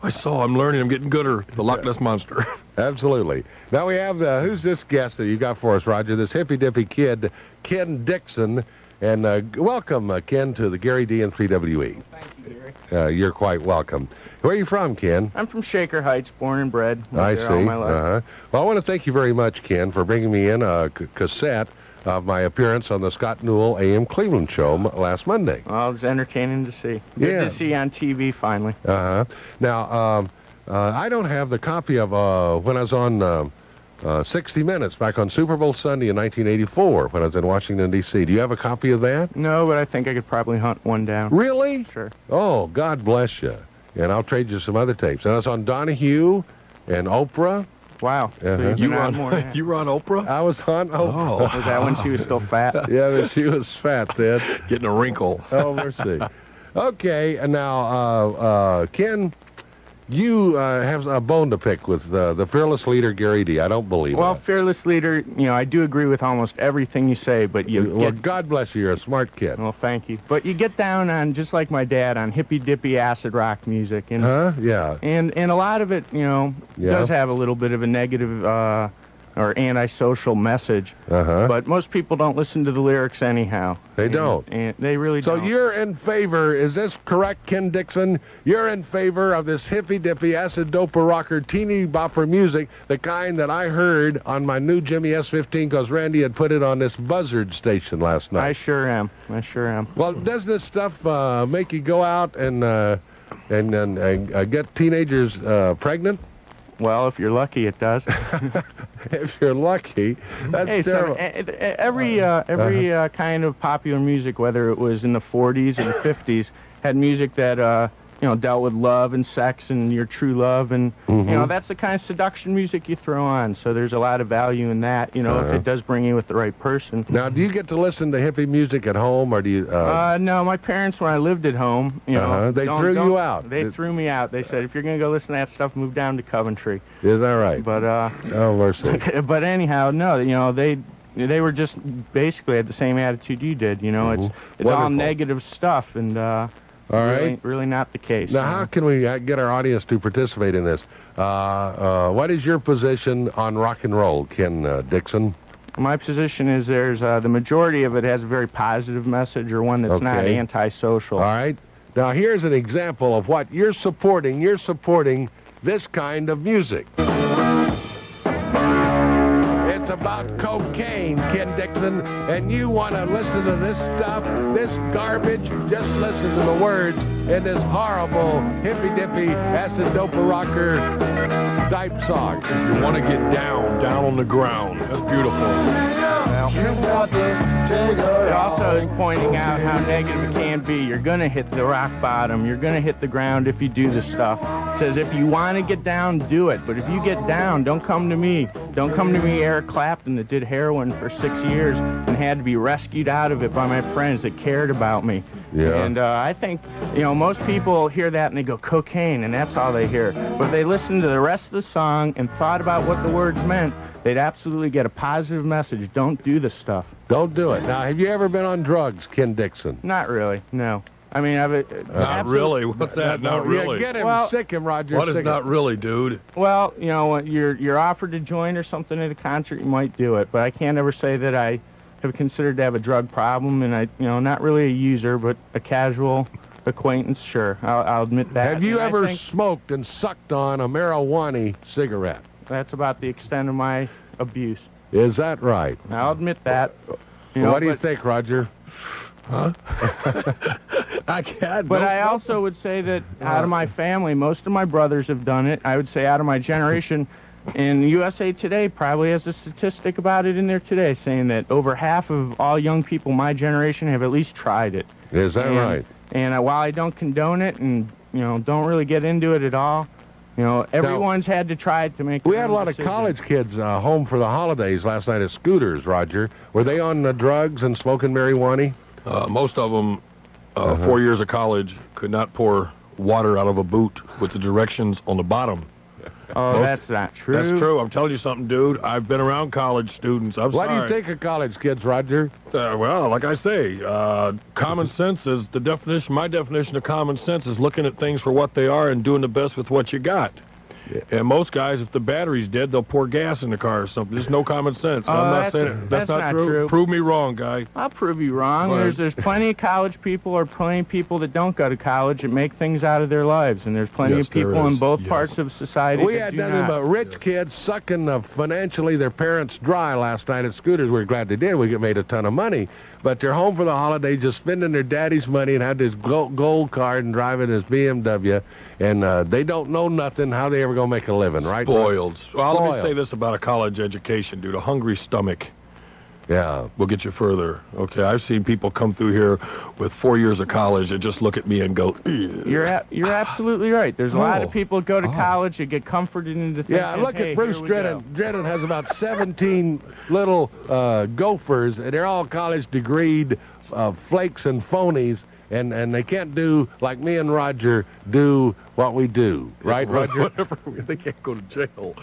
I saw. I'm learning. I'm getting gooder. The Loch Ness Monster. Absolutely. Now we have who's this guest that you got for us, Roger? This hippy-dippy kid, Ken Dixon. And welcome, Ken, to the Gary Dee and 3WE. Thank you, Gary. You're quite welcome. Where are you from, Ken? I'm from Shaker Heights, born and bred. I see. All my life. Well, I want to thank you very much, Ken, for bringing me in a cassette of my appearance on the Scott Newell AM Cleveland show last Monday. Well, it was entertaining to see. Good to see on TV, finally. Now, I don't have the copy of when I was on 60 Minutes back on Super Bowl Sunday in 1984 when I was in Washington, D.C. Do you have a copy of that? No, but I think I could probably hunt one down. Really? Sure. Oh, God bless you. And I'll trade you some other tapes. And I was on Donahue and Oprah. Wow. So you were on Oprah? I was on Oprah. Oh. Was that when she was still fat? Yeah, but she was fat then. Getting a wrinkle. Oh, mercy. Okay, and now, Ken, you have a bone to pick with the fearless leader, Gary Dee. I don't believe Well, it. fearless leader, I do agree with almost everything you say, but Well, God bless you. You're a smart kid. Well, thank you. But you get down on, just like my dad, on hippy-dippy acid rock music. And, Yeah. And a lot of it, does have a little bit of a negative or antisocial message. But most people don't listen to the lyrics anyhow. They don't. And they really So don't. you're in favor, is this correct, Ken Dixon? You're in favor of this hippy-dippy, acid-doper rocker, teeny bopper music, the kind that I heard on my new Jimmy S15 because Randy had put it on this buzzard station last night. I sure am. I sure am. Well, does this stuff make you go out and get teenagers pregnant? Well, if you're lucky, it does. If you're lucky, that's terrible. Every kind of popular music, whether it was in the 40s or the 50s, had music that dealt with love and sex and your true love, and that's the kind of seduction music you throw on. So there's a lot of value in that, if it does bring you with the right person. Now, do you get to listen to hippie music at home, or do you? No, my parents, when I lived at home, they threw you out. They threw me out. They said, if you're gonna go listen to that stuff, move down to Coventry. Is that right? But oh mercy. But anyhow, no, they were just basically had the same attitude you did. It's all negative stuff, and all right. Really not the case. Now, how can we get our audience to participate in this? What is your position on rock and roll, Ken Dixon? My position is there's the majority of it has a very positive message or one that's not antisocial. All right. Now, here's an example of what you're supporting. You're supporting this kind of music. It's about cocaine, Ken Dixon, and you want to listen to this stuff, this garbage, just listen to the words in this horrible, hippy-dippy, acid-doper rocker type song. If you want to get down on the ground. That's beautiful. It also is pointing out how negative it can be. You're going to hit the rock bottom. You're going to hit the ground if you do this stuff. It says if you want to get down, do it. But if you get down, don't come to me. Don't come to me, Eric Clapton, that did heroin for 6 years and had to be rescued out of it by my friends that cared about me. Yeah. And I think, most people hear that and they go, cocaine, and that's all they hear. But if they listened to the rest of the song and thought about what the words meant, they'd absolutely get a positive message. Don't do this stuff. Don't do it. Now, have you ever been on drugs, Ken Dixon? Not really, no. I mean, not really. What's that? Not really. Yeah, get him, sick him, Roger. What is not really, dude? Well, when you're offered to join or something at a concert, you might do it. But I can't ever say that I have considered to have a drug problem, and I, not really a user, but a casual acquaintance. Sure, I'll admit that. Have you ever smoked and sucked on a marijuana cigarette? That's about the extent of my abuse. Is that right? I'll admit that. What do you think, Roger? Huh? I can't. But I also would say that out of my family, most of my brothers have done it. I would say out of my generation, and USA Today probably has a statistic about it in there today, saying that over half of all young people my generation have at least tried it. Is that right? And while I don't condone it and, don't really get into it at all, everyone's had to try it to make. We had a lot of college kids home for the holidays last night as scooters, Roger. Were they on drugs and smoking marijuana? Most of them, 4 years of college, could not pour water out of a boot with the directions on the bottom. Oh, that's not true. That's true. I'm telling you something, dude. I've been around college students. What do you think of college kids, Roger? Well, like I say, common sense is the definition. My definition of common sense is looking at things for what they are and doing the best with what you got. Yeah. And most guys, if the battery's dead, they'll pour gas in the car or something. There's no common sense. Oh, I'm not saying that's not true. Prove me wrong, guy. I'll prove you wrong. There's plenty of college people or plenty of people that don't go to college and make things out of their lives. And there's plenty of people in both parts of society We had nothing but rich kids sucking financially their parents dry last night at Scooters. We're glad they did. We made a ton of money. But they're home for the holiday just spending their daddy's money and had this gold card and driving his BMW. And they don't know nothing. How they ever going to make a living, right? Spoiled. Well, let me say this about a college education, dude. A hungry stomach will get you further. Okay, I've seen people come through here with 4 years of college and just look at me and go, ugh. You're absolutely right. There's a lot of people go to college that get comforted into thinking, yeah, look at Bruce Drennan. Drennan has about 17 little gophers, and they're all college degreed flakes and phonies. And they can't do like me and Roger do what we do, right, Roger? Whatever. They can't go to jail.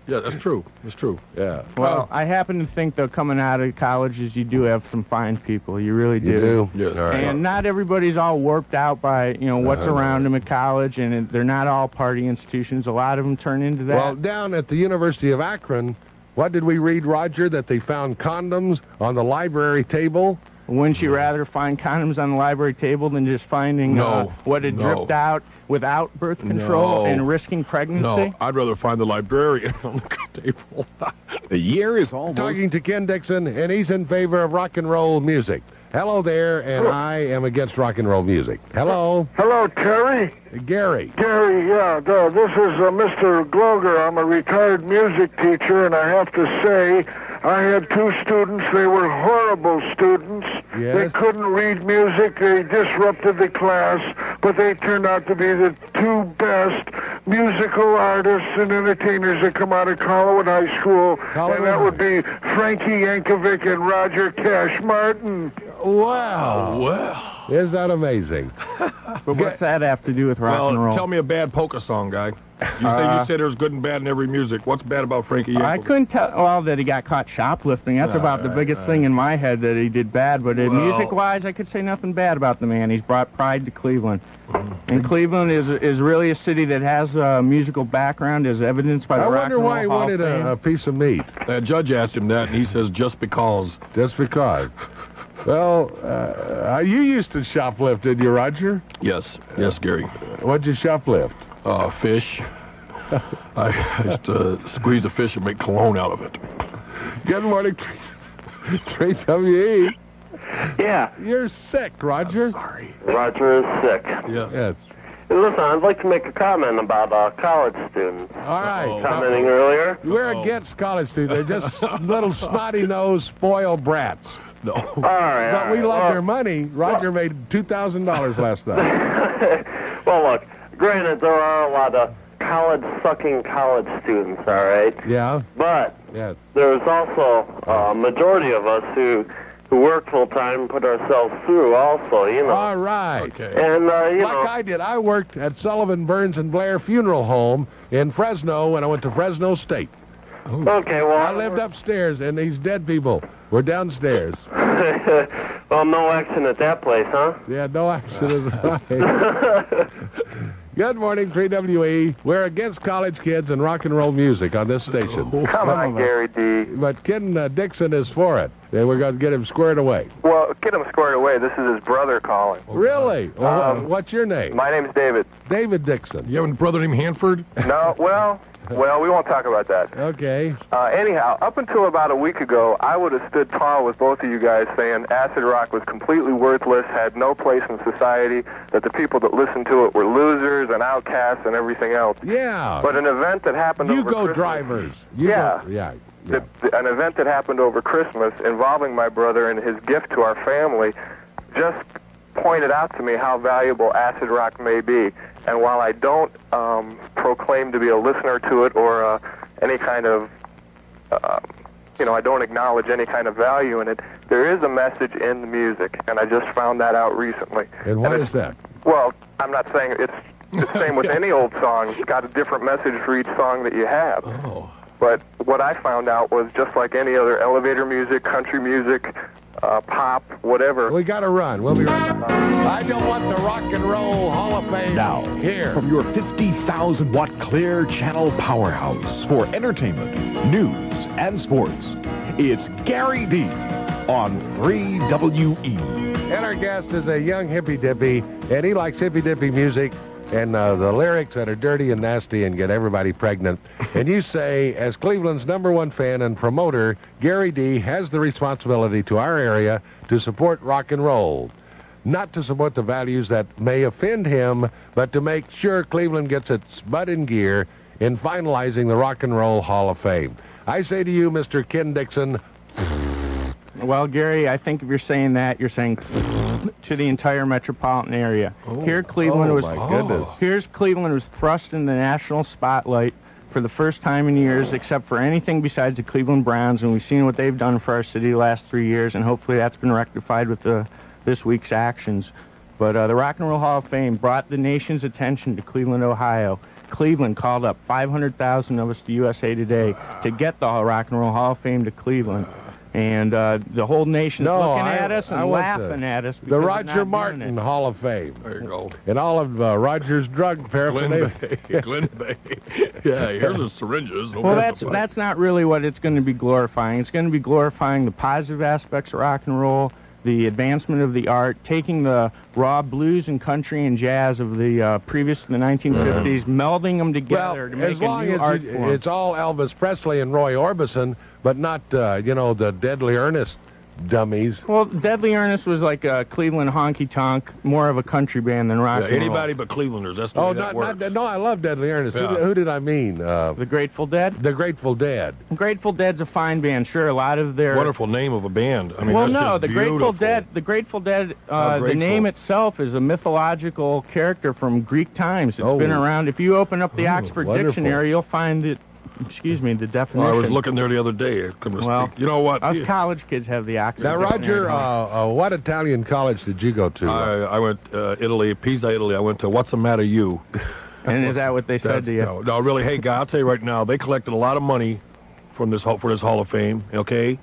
Yeah, that's true. That's true. Yeah. Well, I happen to think, though, coming out of colleges, you do have some fine people. You really do. You do? Yeah. All right. And not everybody's all warped out by, what's around them at college, and they're not all party institutions. A lot of them turn into that. Well, down at the University of Akron, what did we read, Roger, that they found condoms on the library table? Wouldn't you rather find condoms on the library table than just finding what had dripped out without birth control and risking pregnancy? No, I'd rather find the librarian on the table. The year is almost... Talking to Ken Dixon, and he's in favor of rock and roll music. Hello there, and I am against rock and roll music. Hello. Hello, Terry. Gary. Gary, yeah. This is Mr. Gloger. I'm a retired music teacher, and I have to say, I had two students. They were horrible students. Yes. They couldn't read music. They disrupted the class, but they turned out to be the two best musical artists and entertainers that come out of Collinwood High School. And that would be Frankie Yankovic and Roger Cash Martin. Wow. Wow. Is that amazing? But what's that have to do with rock and roll? Tell me a bad polka song, guy. You said there's good and bad in every music. What's bad about Frankie Yankovic? I couldn't tell. Well, that he got caught shoplifting. That's about the biggest thing in my head, that he did bad. But music-wise, I could say nothing bad about the man. He's brought pride to Cleveland. And Cleveland is really a city that has a musical background, as evidenced by the Rock and Roll I wonder why he wanted a piece of meat. The judge asked him that, and he says, just because. Just because. Well, you used to shoplift, did you, Roger? Yes, Gary. What'd you shoplift? Fish. I used to squeeze the fish and make cologne out of it. Good morning, 3WE. Yeah. You're sick, Roger. I'm sorry. Roger is sick. Yes. Hey, listen, I'd like to make a comment about college students. All right. Commenting earlier. We're against college students. They're just little snotty-nosed, spoiled brats. No. All right. But we love their money. Roger made $2,000 last night. Well, look, granted, there are a lot of college-sucking college students, all right? Yeah. But Yes. there's also a majority of us who work full-time and put ourselves through also, All right. Okay. And, Like I did. I worked at Sullivan, Burns, and Blair Funeral Home in Fresno when I went to Fresno State. Okay, well... I lived upstairs, and these dead people were downstairs. Well, no action at that place, huh? Yeah, no accident. Right. Good morning, 3WE. We're against college kids and rock and roll music on this station. Come on, Gary D. But Ken Dixon is for it, and we're going to get him squared away. Well, get him squared away. This is his brother calling. Really? Well, what's your name? My name's David. David Dixon. You have a brother named Hanford? No, well, we won't talk about that. Okay. Anyhow, up until about a week ago, I would have stood tall with both of you guys saying acid rock was completely worthless, had no place in society, that the people that listened to it were losers and outcasts and everything else. Yeah. But an event that happened over Christmas... drivers. Yeah. Yeah. An event that happened over Christmas involving my brother and his gift to our family just pointed out to me how valuable acid rock may be. And while I don't proclaim to be a listener to it or any kind of, I don't acknowledge any kind of value in it, there is a message in the music, and I just found that out recently. And what is that? Well, I'm not saying it's the same with any old song. It's got a different message for each song that you have. Oh. But what I found out was just like any other elevator music, country music, pop, whatever. We got to run. We'll be right back. I don't want the Rock and Roll Hall of Fame Now, here. from your 50,000-watt Clear Channel powerhouse for entertainment, news, and sports, it's Gary Dee on 3WE. And our guest is a young hippy-dippy, and he likes hippy-dippy music and the lyrics that are dirty and nasty and get everybody pregnant. And you say, as Cleveland's #1 fan and promoter, Gary Dee has the responsibility to our area to support rock and roll. Not to support the values that may offend him, but to make sure Cleveland gets its butt in gear in finalizing the Rock and Roll Hall of Fame. I say to you, Mr. Ken Dixon... Well, Gary, I think if you're saying that, you're saying to the entire metropolitan area. Here's Cleveland was thrust in the national spotlight for the first time in years, except for anything besides the Cleveland Browns, and we've seen what they've done for our city the last 3 years, and hopefully that's been rectified with this week's actions. But the Rock and Roll Hall of Fame brought the nation's attention to Cleveland, Ohio. Cleveland called up 500,000 of us to USA Today to get the Rock and Roll Hall of Fame to Cleveland. And the whole nation's looking at us and laughing at us. The Roger Martin Hall of Fame. There you go. And all of Roger's drug paraphernalia. Glen Bay. Yeah, here's the syringes. Well, that's not really what it's going to be glorifying. It's going to be glorifying the positive aspects of rock and roll, the advancement of the art, taking the raw blues and country and jazz of the previous to the 1950s, melding them together to make a new art form. It's all Elvis Presley and Roy Orbison, but not, the Deadly Earnest dummies. Well, Deadly Earnest was like a Cleveland honky-tonk, more of a country band than rock and roll. Anybody but Clevelanders, that's the way that works. No, I love Deadly Earnest. Yeah. Who did I mean? The Grateful Dead? The Grateful Dead. Grateful Dead's a fine band, sure. A lot of their... Wonderful name of a band. I mean, well, that's no, just the Grateful beautiful. Dead, the name itself is a mythological character from Greek times. It's been around. If you open up the Oxford Dictionary, you'll find it. Excuse me, the definition. Well, I was looking there the other day. Well, you know what? Us college kids have the Oxford Now, Dictionary. Roger, what Italian college did you go to? I went Italy, Pisa, Italy. I went to What's the Matter You? And is that what they said to you? No, really. Hey, guy, I'll tell you right now. They collected a lot of money for this Hall of Fame. Okay,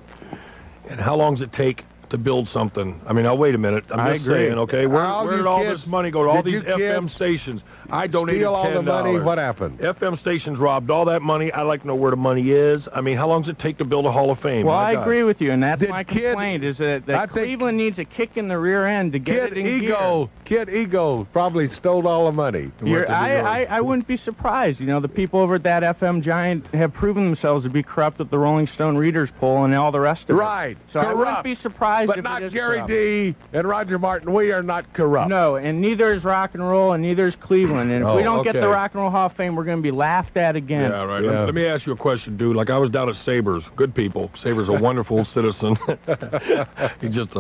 and how long does it take to build something? I mean, now wait a minute. I'm just saying. Okay, where did all this money go to all these FM stations? I donated steal all $10. the money. What happened? FM stations robbed all that money. I'd like to know where the money is. I mean, how long does it take to build a Hall of Fame? Well, I agree with you, and that's my complaint, is that Cleveland needs a kick in the rear end to get it in gear. Kid Ego probably stole all the money. I wouldn't be surprised. You know, the people over at that FM giant have proven themselves to be corrupt at the Rolling Stone Readers Poll and all the rest of it. Right. So I wouldn't be surprised but if not it is Gary corrupt. Dee and Roger Martin. We are not corrupt. No, and neither is rock and roll, and neither is Cleveland. And if we don't get the Rock and Roll Hall of Fame, we're going to be laughed at again. Yeah, right. Let me ask you a question, dude. Like, I was down at Sabres. Good people. Sabres a wonderful citizen. He's just,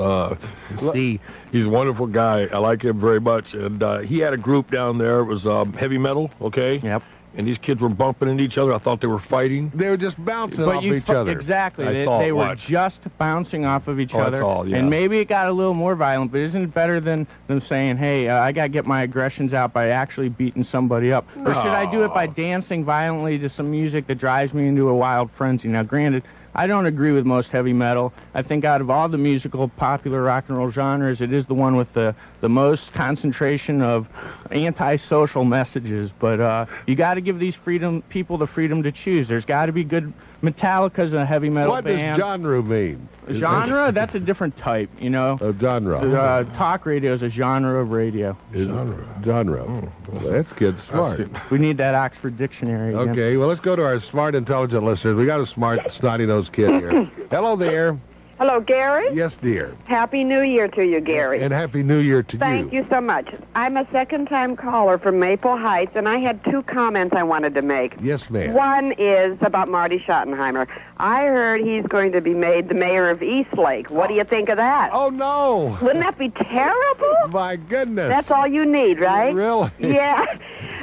he's a wonderful guy. I like him very much. And he had a group down there. It was heavy metal, okay? Yep. And these kids were bumping into each other. I thought they were fighting. They were just bouncing off each other. Exactly. They were just bouncing off of each other. That's all, yeah. And maybe it got a little more violent, but isn't it better than them saying, hey, I got to get my aggressions out by actually beating somebody up? Or should I do it by dancing violently to some music that drives me into a wild frenzy? Now, granted, I don't agree with most heavy metal. I think out of all the musical popular rock and roll genres, it is the one with the most concentration of antisocial messages. But you got to give these people the freedom to choose. There's got to be good. Metallica's a heavy metal band. What does genre mean? Genre? That's a different type, you know. A genre. Talk radio is a genre of radio. Genre. Well, that's good. Smart. We need that Oxford Dictionary again. Okay, well, let's go to our smart, intelligent listeners. We got a smart, snotty-nosed kid here. Hello there. Hello, Gary. Yes, dear. Happy New Year to you, Gary. And Happy New Year to you. Thank you so much. I'm a second-time caller from Maple Heights, and I had two comments I wanted to make. Yes, ma'am. One is about Marty Schottenheimer. I heard he's going to be made the mayor of Eastlake. What do you think of that? Oh, no. Wouldn't that be terrible? My goodness. That's all you need, right? Really? Yeah.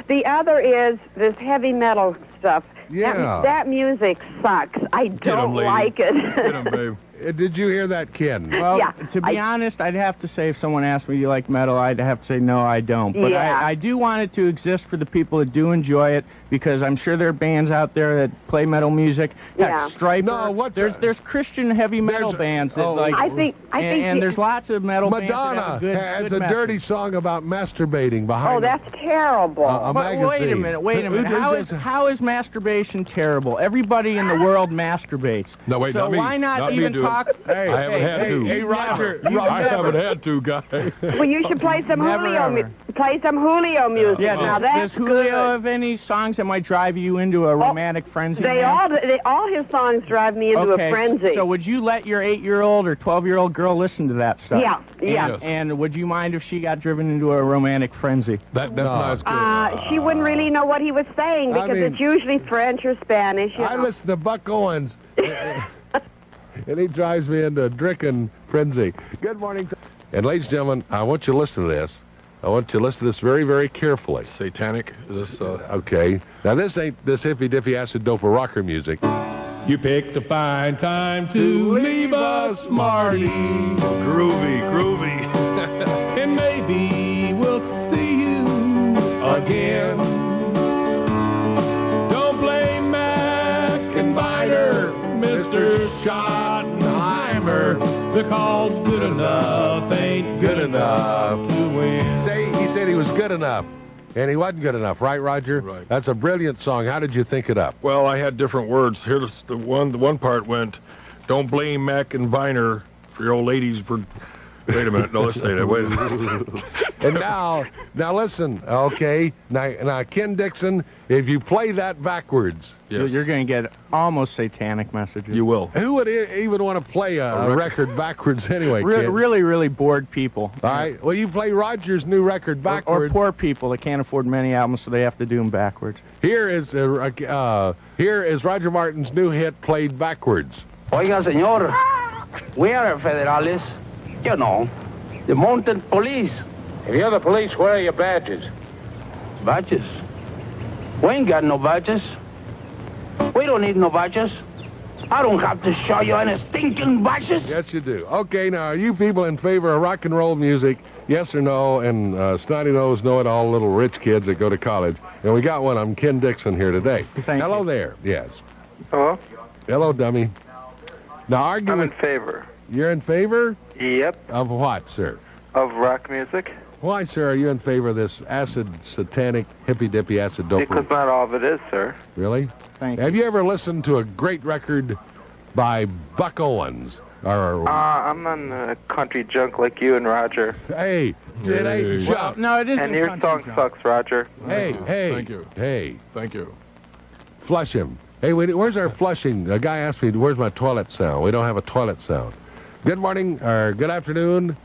The other is this heavy metal stuff. Yeah. That music sucks. I don't like it. Get him, babe. Did you hear that, Ken? Well, Yeah, to be honest, I'd have to say if someone asked me, do you like metal, I'd have to say no, I don't. But Yeah. I do want it to exist for the people that do enjoy it, because I'm sure there are bands out there that play metal music. Yeah. Striper. No, what the- There's Christian heavy metal bands that like. I think and there's lots of metal bands that Madonna have good has good a message. dirty song about masturbating behind. Oh, that's terrible. a But wait a magazine. minute, wait a Who minute. does- How is masturbation terrible? Everybody in the world masturbates. No, wait, so not me. why not Not me, even dude. talk? Hey, I haven't had to. Hey, Roger. I haven't had to, guy. Well, you should play some Never, Julio. ever. Play some Julio music. Yeah, now that's does Julio good. have any songs that might drive you into a romantic frenzy? They man? all his songs drive me into Okay, a frenzy. so would you let your 8-year-old or 12-year-old girl listen to that stuff? Yeah, yeah. Yes. And would you mind if she got driven into a romantic frenzy? That's not as good. She wouldn't really know what he was saying I because mean- it's usually French or Spanish. You I know. listen to Buck Owens, and he drives me into a drinking frenzy. Good morning. And ladies and gentlemen, I want you to listen to this. I want you to listen to this very, very carefully. Satanic? Is this, Okay. Now, this ain't this hippy-dippy acid dope or rocker music. You picked a fine time to leave us, Marty. Groovy, groovy. And maybe we'll see you again. Don't blame Mack and BYNER, Mr. Schottenheimer. The call's good enough, ain't good enough to win. He said he was good enough, and he wasn't good enough, right, Roger? Right. That's a brilliant song. How did you think it up? Well, I had different words. Here's the one part went, don't blame Mack and BYNER for your old ladies for... Wait a minute. No, let's say that. Wait a minute. And now listen, okay? Now, Ken Dixon, if you play that backwards, Yes. You're going to get almost satanic messages. You will. who would even want to play a record backwards anyway, kid? Really, really bored people. All right. Well, you play Roger's new record Or backwards. poor people that can't afford many albums, so they have to do them backwards. Here is Roger Martin's new hit played backwards. Oiga, señor, we are federales. You know, the mounted police. If you're the police, where are your badges? Badges? We ain't got no badges. We don't need no badges. I don't have to show you any stinking badges. Yes, you do. Okay, now, are you people in favor of rock and roll music? Yes or no? And snotty nose know-it-all little rich kids that go to college. And we got one. I'm Ken Dixon here today. Thank Hello you. there. Yes. Hello? Hello, dummy. Now, argue I'm in with... favor. You're in favor Yep. of what, sir? Of rock music. Why, sir, are you in favor of this acid, satanic, hippy-dippy acid dope? Because not all of it is, sir. Really? Thank Have you. you ever listened to a great record by Buck Owens? Or, I'm on country junk like you and Roger. hey, it ain't Well, junk. No, it isn't. And your country song junk. sucks, Roger. Hey, hey. Thank you. Hey, Thank you. flush him. Hey, wait, where's our flushing? A guy asked me, where's my toilet sound? We don't have a toilet sound. Good morning, or good afternoon,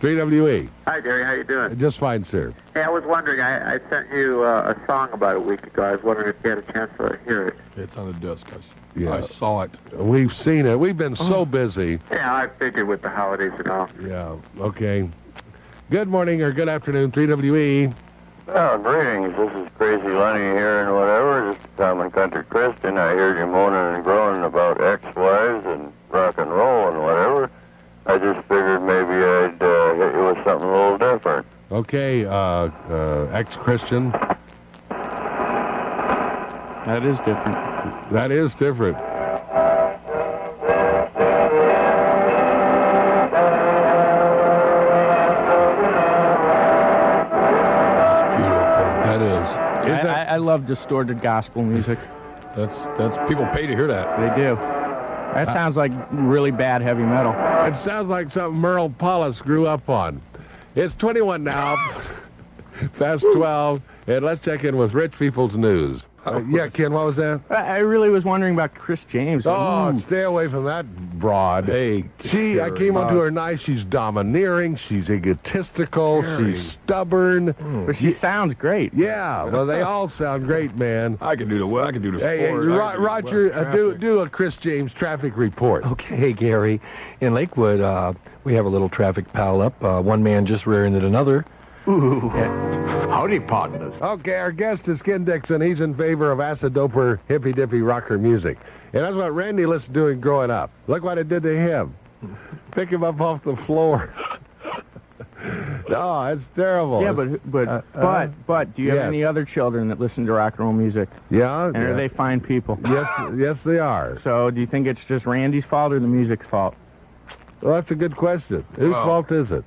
3WE. Hi, Gary. How you doing? Just fine, sir. Hey, I was wondering, I sent you a song about a week ago. I was wondering if you had a chance to hear it. It's on the desk. Yeah. I saw it. We've seen it. We've been so busy. Yeah, I figured with the holidays and all. Yeah, okay. Good morning, or good afternoon, 3WE. Oh, greetings. This is Crazy Lenny here and whatever. Just a common country Christian. I heard you moaning and groaning about ex-wives and rock and roll and whatever. I just figured maybe I'd hit you with something a little different. Okay, ex-Christian. That is different. That is different. That is. I love distorted gospel music. That's people pay to hear that. They do. That sounds like really bad heavy metal. It sounds like something Merle Paulus grew up on. It's 21 now, past 12, and let's check in with Rich People's News. Yeah, Ken, what was that? I really was wondering about Chris James. Oh, stay away from that broad. Hey, I came up to her nice. She's domineering. She's egotistical. Gary. She's stubborn. But she sounds great. Yeah, well, they all sound great, man. I can do the sport. Hey, I can do Roger, traffic. do a Chris James traffic report. Okay, Gary. In Lakewood, we have a little traffic pile up. One man just rear-ended another. Ooh. And Howdy, partners. Okay, our guest is Ken Dixon. He's in favor of acid-doper, hippy-dippy rocker music. And that's what Randy listened to growing up. Look what it did to him. Pick him up off the floor. No, it's terrible. Yeah, but do you have any other children that listen to rock and roll music? Yeah. And are they fine people? Yes, they are. So do you think it's just Randy's fault or the music's fault? Well, that's a good question. Whose fault is it?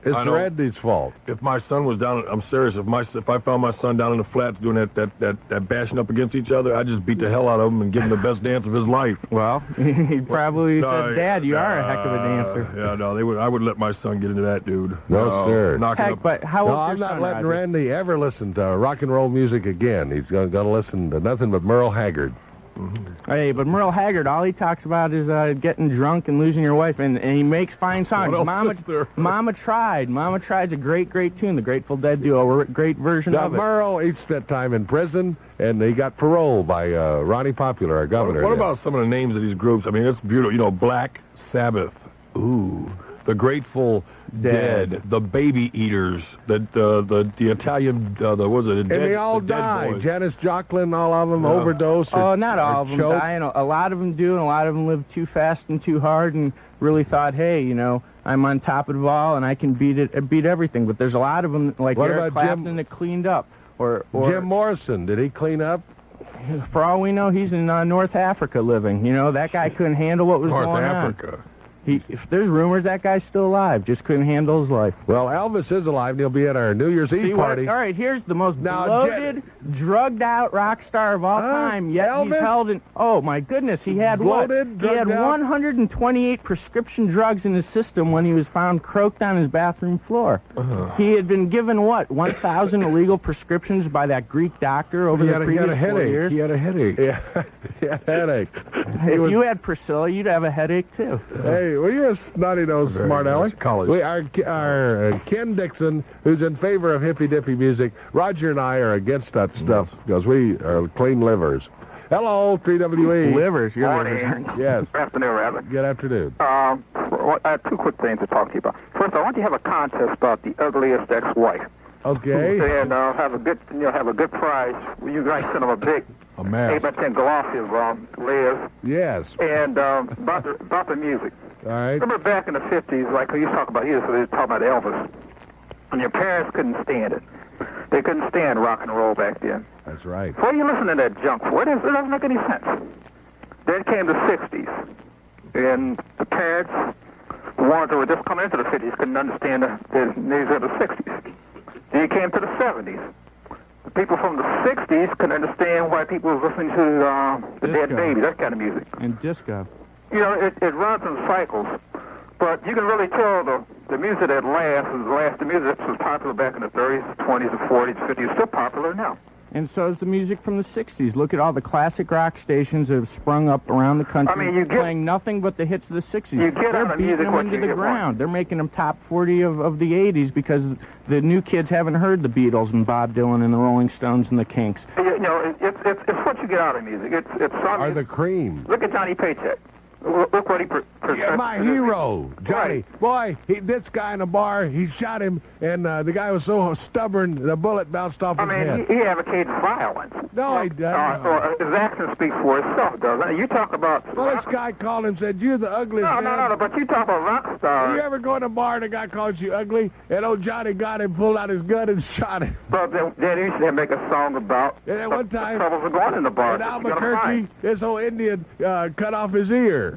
It's Randy's fault. If my son was down, I'm serious. If I found my son down in the flats doing that bashing up against each other, I'd just beat the hell out of him and give him the best dance of his life. Well, he probably said, "Dad, you are a heck of a dancer." Yeah, no, I would let my son get into that, dude. No, sir. Heck, but how old's your I'm not son, letting Roger? Randy ever listen to rock and roll music again. He's going to listen to nothing but Merle Haggard. Hey, but Merle Haggard, all he talks about is getting drunk and losing your wife, and he makes fine songs. Mama Tried. Mama Tried's a great, great tune. The Grateful Dead do a great version of it. Merle, he spent time in prison, and he got parole by Ronnie Popular, our governor. What about some of the names of these groups? I mean, it's beautiful. You know, Black Sabbath. Ooh. The Grateful Dead, the Baby Eaters, the Italian, what was it? And they all died. Janis Joplin, all of them overdosed. Oh, not all of them die. A lot of them do, and a lot of them live too fast and too hard, and really thought, hey, you know, I'm on top of it all, and I can beat everything. But there's a lot of them, like Eric Clapton, that cleaned up. Or Jim Morrison, did he clean up? For all we know, he's in North Africa living. You know, that guy couldn't handle what was going on. North Africa. If there's rumors that guy's still alive, just couldn't handle his life. Well, Elvis is alive, and he'll be at our New Year's Eve party. All right, here's the most bloated, drugged-out rock star of all time. Yet Elvis? He's held in. Oh my goodness, he had bloated, what? He had 128 prescription drugs in his system when he was found croaked on his bathroom floor. He had been given what? 1,000 illegal prescriptions by that Greek doctor over the previous 4 years. He had a headache. Yeah, he had a headache. If you had Priscilla, you'd have a headache too. Hey, well, you're a snotty-nosed smart aleck. We are Ken Dixon, who's in favor of hippy-dippy music. Roger and I are against that stuff because we are clean livers. Hello, 3WE. Livers, your morning. livers. Yes. Good afternoon, Rabbit. Good afternoon. I have two quick things to talk to you about. First, I want you to have a contest about the ugliest ex-wife. Okay. And have a good prize. You guys send them a big 8x10 glossy of Liz. Yes. And about the music. All right. Remember back in the 50s, like you talk about here, so they were talking about Elvis, and your parents couldn't stand it. They couldn't stand rock and roll back then. That's right. What are you listening to that junk for? It doesn't make any sense. Then came the 60s, and the parents, the ones that were just coming into the 50s, couldn't understand the news of the 60s. Then you came to the 70s. The people from the 60s couldn't understand why people were listening to the Dead Baby, that kind of music. And disco. You know, it runs in cycles, but you can really tell the music that lasts, the music that was popular back in the 30s, 20s, the 40s, 50s, is still popular now. And so is the music from the 60s. Look at all the classic rock stations that have sprung up around the country, playing nothing but the hits of the 60s. They're beating them into the ground. They're making them top 40 of the 80s because the new kids haven't heard the Beatles and Bob Dylan and the Rolling Stones and the Kinks. You know, it's what you get out of music. It's Are the cream. Look at Johnny Paycheck. Look what he Yeah, my hero, Johnny. Boy, this guy in the bar, he shot him, and the guy was so stubborn, the bullet bounced off his head. He advocates violence. No, he doesn't. His action speaks for itself, doesn't it? You talk about... Well, this guy called him and said, you're the ugliest man. No, but you talk about rock stars. You ever go in a bar and a guy calls you ugly, and old Johnny got him, pulled out his gun, and shot him? But then you should make a song about... And then one time... The troubles of going in the bar. In Albuquerque, this old Indian cut off his ear.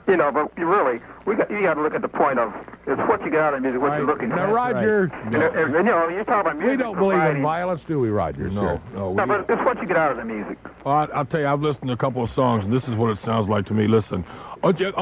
You know, but you got to look at the point of it's what you get out of music, what you're looking for. Now, Roger, and, you know, you talk about music. We don't believe in violence, do we, Roger? No, but it's what you get out of the music. Well, I'll tell you, I've listened to a couple of songs, and this is what it sounds like to me. Listen. I said,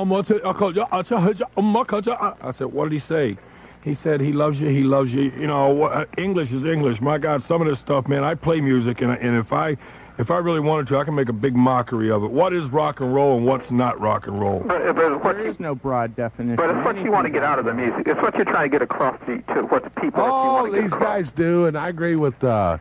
what did he say? He said he loves you, You know, English is English. My God, some of this stuff, man, I play music, and if I If I really wanted to, I can make a big mockery of it. What is rock and roll and what's not rock and roll? There is no broad definition. But it's what you want to get out of the music. It's what you're trying to get across to what the people All want to get these across. guys do, and I agree with that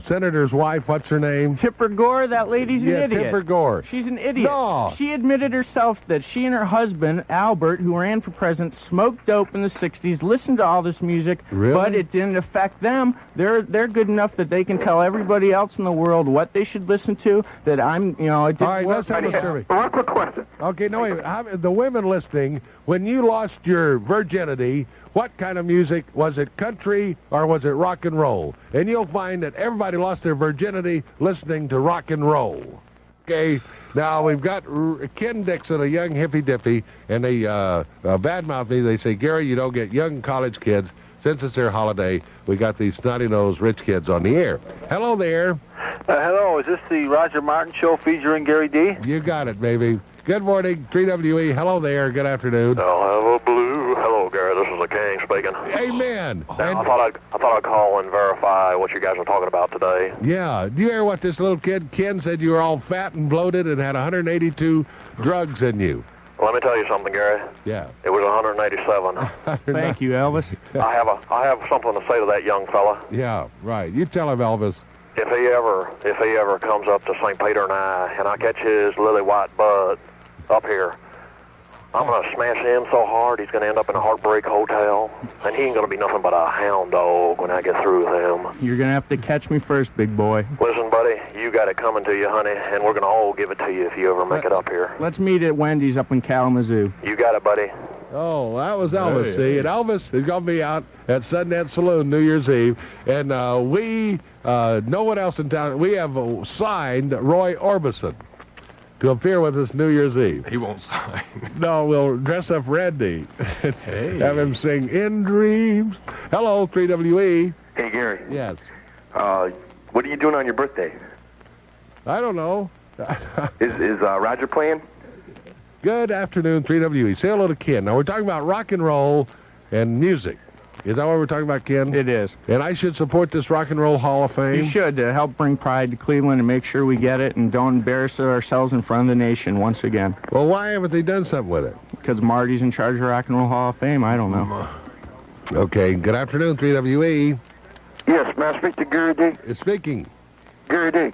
senator's wife. What's her name? Tipper Gore, that lady's an idiot. Tipper Gore. She's an idiot. No. She admitted herself that she and her husband, Albert, who ran for president, smoked dope in the 60s, listened to all this music, Really? but it didn't affect them. They're good enough that they can tell everybody else in the world what they should listen to, that it didn't All right, work. let's have a survey. One quick question. Okay, no, wait. The women listening, when you lost your virginity, what kind of music? Was it country or was it rock and roll? And you'll find that everybody lost their virginity listening to rock and roll. Okay, now we've got Ken Dixon, a young hippy-dippy, and they badmouth me. They say, Gary, you don't get young college kids. Since it's their holiday, we got these snotty-nosed rich kids on the air. Hello there. Hello, is this the Roger Martin Show featuring Gary Dee? You got it, baby. Good morning, 3WE. Hello there. Good afternoon. I'll have a blue. Hello, Gary. This is the King speaking. Amen. Now, I thought I'd call and verify what you guys are talking about today. Yeah. Do you hear what this little kid, Ken, said you were all fat and bloated and had 182 drugs in you? Let me tell you something, Gary. Yeah. It was 187. Thank you, Elvis. I have something to say to that young fella. Yeah, right. You tell him, Elvis. If he ever comes up to St. Peter and I catch his lily white butt up here, I'm going to smash him so hard he's going to end up in a heartbreak hotel, and he ain't going to be nothing but a hound dog when I get through with him. You're going to have to catch me first, big boy. Listen, buddy, you got it coming to you, honey, and we're going to all give it to you if you ever make it up here. Let's meet at Wendy's up in Kalamazoo. You got it, buddy. Oh, that was Elvis, Hey. see? And Elvis is going to be out at Sundance Saloon New Year's Eve. And we, no one else in town, we have signed Roy Orbison to appear with us New Year's Eve. He won't sign. No, we'll dress up Randy and have him sing In Dreams. Hello, 3WE. Hey, Gary. Yes. What are you doing on your birthday? I don't know. Is Roger playing? Good afternoon, 3WE. Say hello to Ken. Now, we're talking about rock and roll and music. Is that what we're talking about, Ken? It is. And I should support this Rock and Roll Hall of Fame? You should, to help bring pride to Cleveland and make sure we get it and don't embarrass ourselves in front of the nation once again. Well, why haven't they done something with it? Because Marty's in charge of Rock and Roll Hall of Fame. I don't know. Okay, good afternoon, 3WE. Yes, may I speak to Gary Dee? It's speaking. Gary Dee.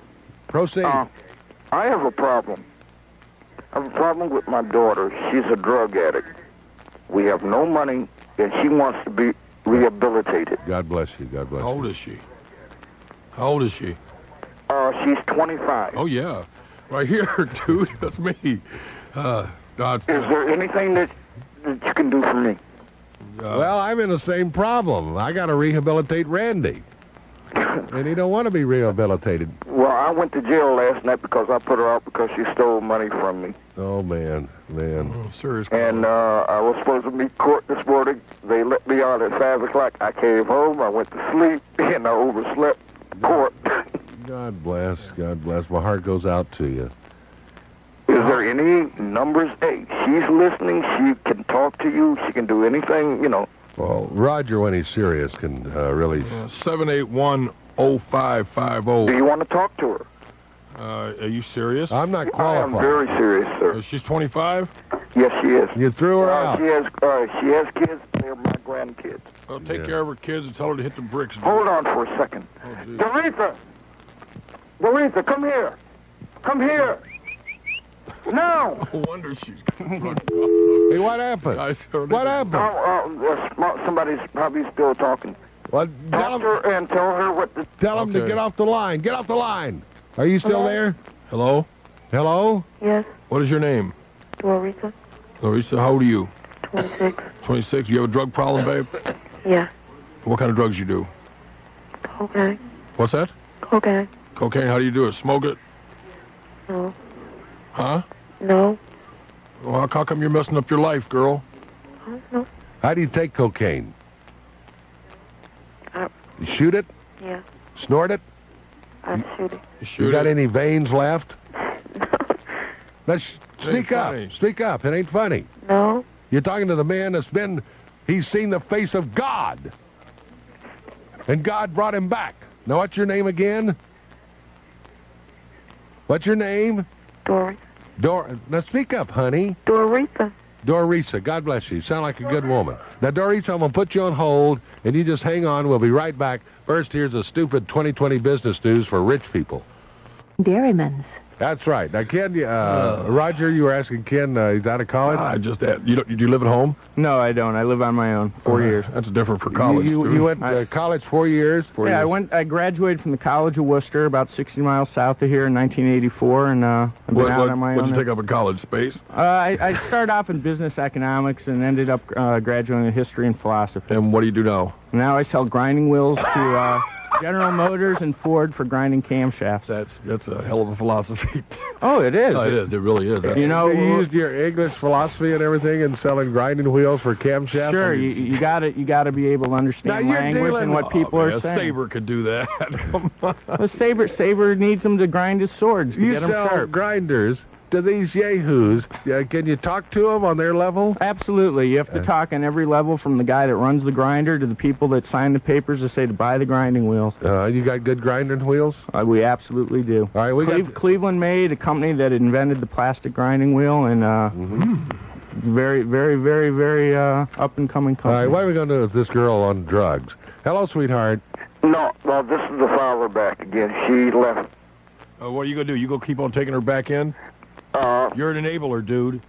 Proceed. I have a problem. I have a problem with my daughter. She's a drug addict. We have no money, and she wants to be rehabilitated. God bless you. God bless you. How old is she? How old is she? She's 25. Oh, yeah. Right here, dude. That's me. God's Is there anything that you can do for me? Well, I'm in the same problem. I got to rehabilitate Randy. And he don't want to be rehabilitated. Well, I went to jail last night because I put her out because she stole money from me. Oh, man. Oh, serious. And I was supposed to meet court this morning. They let me out at 5 o'clock. I came home, I went to sleep, and I overslept court. God bless. God bless. My heart goes out to you. Is there any numbers? Hey, she's listening. She can talk to you. She can do anything, you know. Well, Roger, when he's serious, can really... 781-0550. Do you want to talk to her? Are you serious? I'm not I qualified. am very serious, sir. She's 25? Yes, she is. You threw her out. She has kids. They're my grandkids. Well, take care of her kids and tell her to hit the bricks. Hold on for a second. Doretha! Doretha, come here. Come here. No! No wonder she's... Hey, what happened? What happened? Somebody's probably still talking. Well, Talk to her and tell her what the... Tell him to get off the line. Get off the line. Are you still there? Hello? Hello? Yes, What is your name? Larissa, Larissa, how old are you? 26. 26. You have a drug problem, babe? Yeah, What kind of drugs you do? cocaine. What's that? Cocaine. Cocaine, how do you do it? Smoke it? No. Huh? No. Well, how come you're messing up your life, girl? No. How do you take cocaine? I- You shoot it? Yeah, Snort it? I shoot it. You got any veins left? Let's speak up. funny. Speak up. It ain't funny. No. You're talking to the man he's seen the face of God. And God brought him back. Now, what's your name again? What's your name? Doris. Now speak up, honey. Dorisa. Dorisa, God bless you. You sound like a good woman. Now, Dorisa, I'm going to put you on hold, and you just hang on. We'll be right back. First, here's a stupid 2020 business news for rich people. Dairyman's. That's right. Now, Ken, Roger, you were asking Ken, he's out of college? I just do you live at home? No, I don't. I live on my own. 4 years. That's different for college. You went to college 4 years? I graduated from the College of Worcester, about 60 miles south of here in 1984, and I've been out on my own. What did you take up in college, space? I started off in business economics and ended up graduating in history and philosophy. And what do you do now? Now I sell grinding wheels to General Motors and Ford for grinding camshafts. That's a hell of a philosophy. Oh, it is. No, it is. It really is. You know, you used your English philosophy and everything in selling grinding wheels for camshafts? Sure, you got to be able to understand language and what people are saying. Saber could do that. Well, Saber needs him to grind his swords to get them sharp. You sell grinders to these yahoos. Can you talk to them on their level? Absolutely. You have to talk on every level, from the guy that runs the grinder to the people that sign the papers to say to buy the grinding wheels. You got good grinding wheels? We absolutely do. All right, Cleveland made, a company that invented the plastic grinding wheel, and very, very, very, very up-and-coming company. All right, what are we going to do with this girl on drugs? Hello, sweetheart. No, well, this is the father back again. She left. What are you going to do? You go keep on taking her back in? You're an enabler, dude.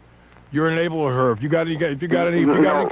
You're enabling her. If you got any, No,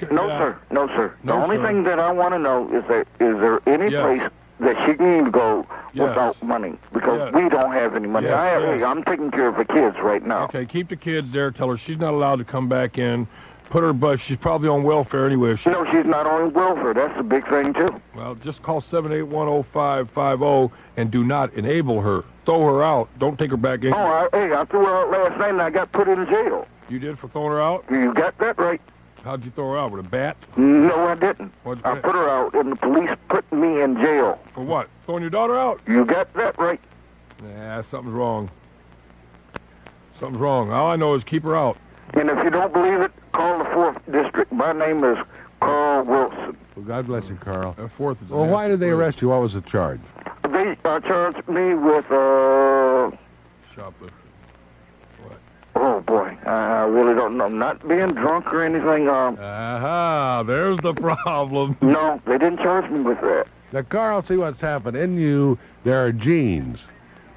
sir. The only thing that I want to know is there any place that she can go without money? Because we don't have any money. I'm taking care of the kids right now. Okay, keep the kids there. Tell her she's not allowed to come back in. Put her, but she's probably on welfare anyway. No, she's not on welfare. That's a big thing, too. Well, just call 781-0550 and do not enable her. Throw her out. Don't take her back in. I threw her out last night and I got put in jail. You did, for throwing her out? You got that right. How'd you throw her out? With a bat? No, I didn't. I put her out and the police put me in jail. For what? Throwing your daughter out? You got that right. Nah, something's wrong. Something's wrong. All I know is keep her out. And if you don't believe it, call the 4th District. My name is Carl Wilson. Well, God bless you, Carl. 4th is well, why did they arrest you? What was the charge? They charged me with, shoplifting. What? Oh, boy. I really don't know. Not being drunk or anything. There's the problem. No, they didn't charge me with that. Now, Carl, see what's happened. In you, there are genes.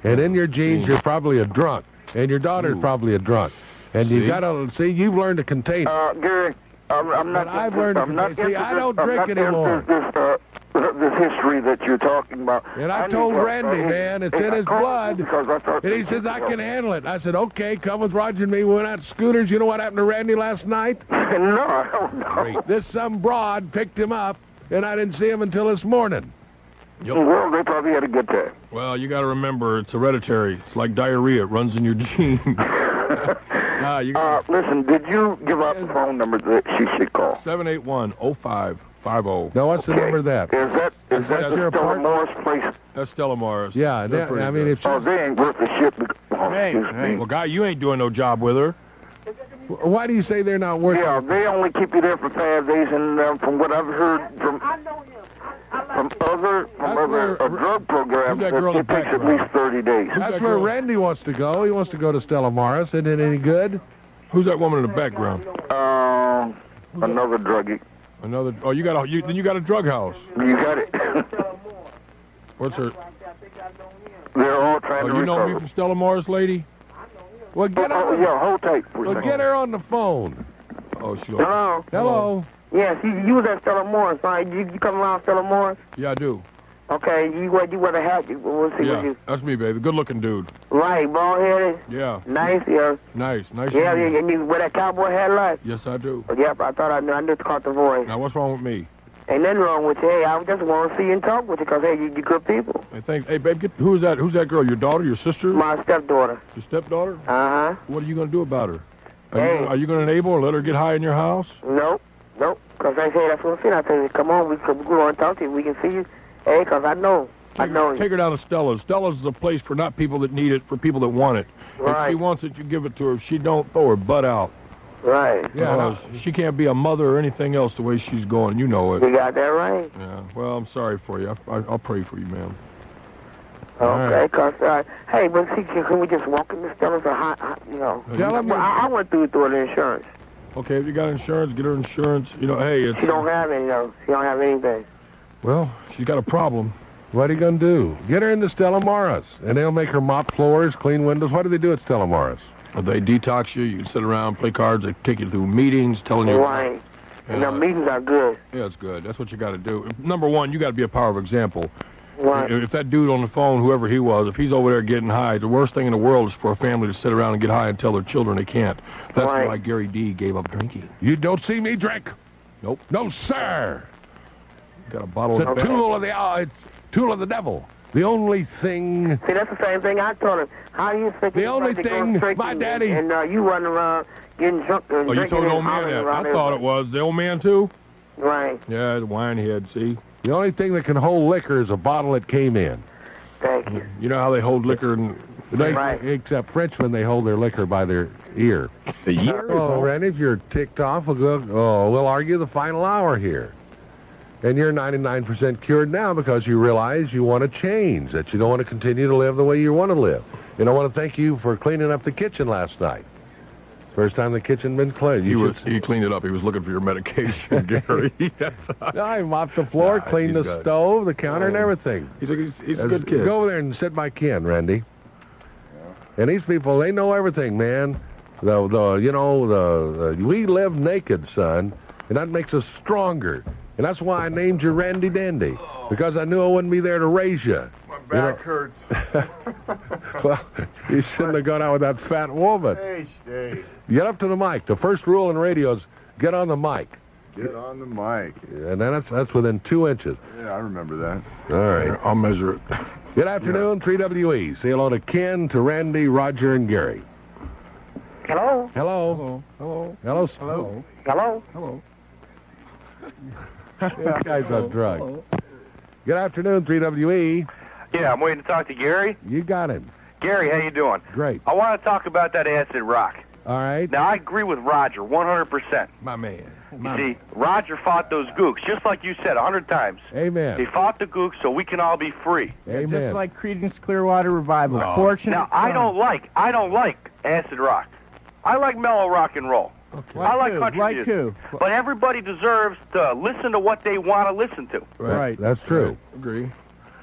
And in your genes, you're probably a drunk. And your daughter's probably a drunk. And you got to, see, you've learned to contain. Gary, I'm not. I've learned to contain. See, I don't drink anymore. This history that you're talking about. And I told Randy, man, it's in his blood. And he says, I can handle it. I said, okay, come with Roger and me. We went out to Scooters. You know what happened to Randy last night? No, I don't know. This some broad picked him up, and I didn't see him until this morning. Well, they probably had a good time. Well, you got to remember, it's hereditary. It's like diarrhea. It runs in your genes. Listen, did you give out the phone number that she should call? 781-0550. Now, what's the number of that? Is that your Stella Morris place? That's Stella Morris. Yeah, I mean, if they ain't worth the shit. Hey, well, guy, you ain't doing no job with her. Why do you say they're not worth it? Yeah, they only keep you there for 5 days, and from what I've heard from other drug programs, it takes at least 30 days. That's where Randy wants to go. He wants to go to Stella Morris. Isn't it any good? Who's that woman in the background? Another druggie. Another? Oh, you got a drug house. You got it. What's her? They're all trying to you know recover. me from Stella Morris, lady? Well, get her. Hold tight. Well, get her on the phone. Oh, she. Hello. Hello. Yes, you was at Stella Morris, right? You come around Stella Morris? Yeah, I do. Okay, you wear a hat. We'll see what you. That's me, baby. Good-looking dude. Right, bald-headed. Yeah. Nice, yeah. Nice. Yeah, and you wear that cowboy hat, like? Yes, I do. Yep, I thought I knew. I knew to caught the voice. Now, what's wrong with me? Ain't nothing wrong with you. Hey, I just want to see you and talk with you because, hey, you're good people. Hey, thanks. Hey, babe, who's that? Who's that girl? Your daughter? Your sister? My stepdaughter. Your stepdaughter? Uh-huh. What are you going to do about her? Are you going to enable or let her get high in your house? Nope. Because I say that's what I said. I said, come on, we go and talk to you. We can see you. Hey, because I know. Take her down to Stella's. Stella's is a place for not people that need it, for people that want it. Right. If she wants it, you give it to her. If she don't, throw her butt out. Right. Yeah, she can't be a mother or anything else the way she's going. You know it. You got that right. Yeah. Well, I'm sorry for you. I'll pray for you, man. Okay, because, hey, but see, can we just walk in this Stella's or you know? Tell him I went through the insurance. Okay, if you got insurance, get her insurance. You know, hey, it's... She don't have any, though. She don't have anything. Well, she's got a problem. What are you going to do? Get her into Stella Morris, and they'll make her mop floors, clean windows. What do they do at Stella Morris? They detox you. You can sit around, play cards. They take you through meetings, telling you... Right. And the meetings are good. Yeah, it's good. That's what you got to do. Number one, you got to be a power of example. Right. If that dude on the phone, whoever he was, if he's over there getting high, the worst thing in the world is for a family to sit around and get high and tell their children they can't. That's why Gary Dee gave up drinking. You don't see me drink? Nope. No, sir. Got a bottle of... It's a tool of the devil. The only thing... See, that's the same thing I told him. How you think... The only thing my daddy... And you running around getting drunk and you told the old man that. I thought it was. The old man, too? Right. Yeah, the winehead, see? The only thing that can hold liquor is a bottle that came in. Thank you. You know how they hold liquor and... Right. Except Frenchmen, they hold their liquor by their ear. The ear? Oh, Randy, if you're ticked off, we'll argue the final hour here. And you're 99% cured now because you realize you want to change, that you don't want to continue to live the way you want to live. And I want to thank you for cleaning up the kitchen last night. First time the kitchen been cleaned. He cleaned it up. He was looking for your medication, Gary. No, I mopped the floor, cleaned the stove, the counter, and everything. He's a good kid. Go over there and sit by Ken, Randy. Yeah. And these people, they know everything, man. We live naked, son, and that makes us stronger. And that's why I named you Randy Dandy, because I knew I wouldn't be there to raise you. My back hurts. Well, you shouldn't have gone out with that fat woman. Hey. Get up to the mic. The first rule in radio is get on the mic. Get on the mic. And then that's within 2 inches. Yeah, I remember that. All right. I'll measure it. Good afternoon, 3WE. Say hello to Ken, to Randy, Roger, and Gary. Hello. Hello. Hello. Hello. Hello. Hello. Hello. This guy's on drugs. Good afternoon, 3WE. Yeah, I'm waiting to talk to Gary. You got him. Gary, how you doing? Great. I want to talk about that acid rock. All right. Now, I agree with Roger 100%. My man. You see, Roger fought those gooks, just like you said 100 times. Amen. He fought the gooks so we can all be free. Amen. Just like Creedence Clearwater Revival. No. Fortunate Now, I don't like acid rock. I like mellow rock and roll. Okay. I like country music. But everybody deserves to listen to what they want to listen to. Right. That's true. Right. Agree.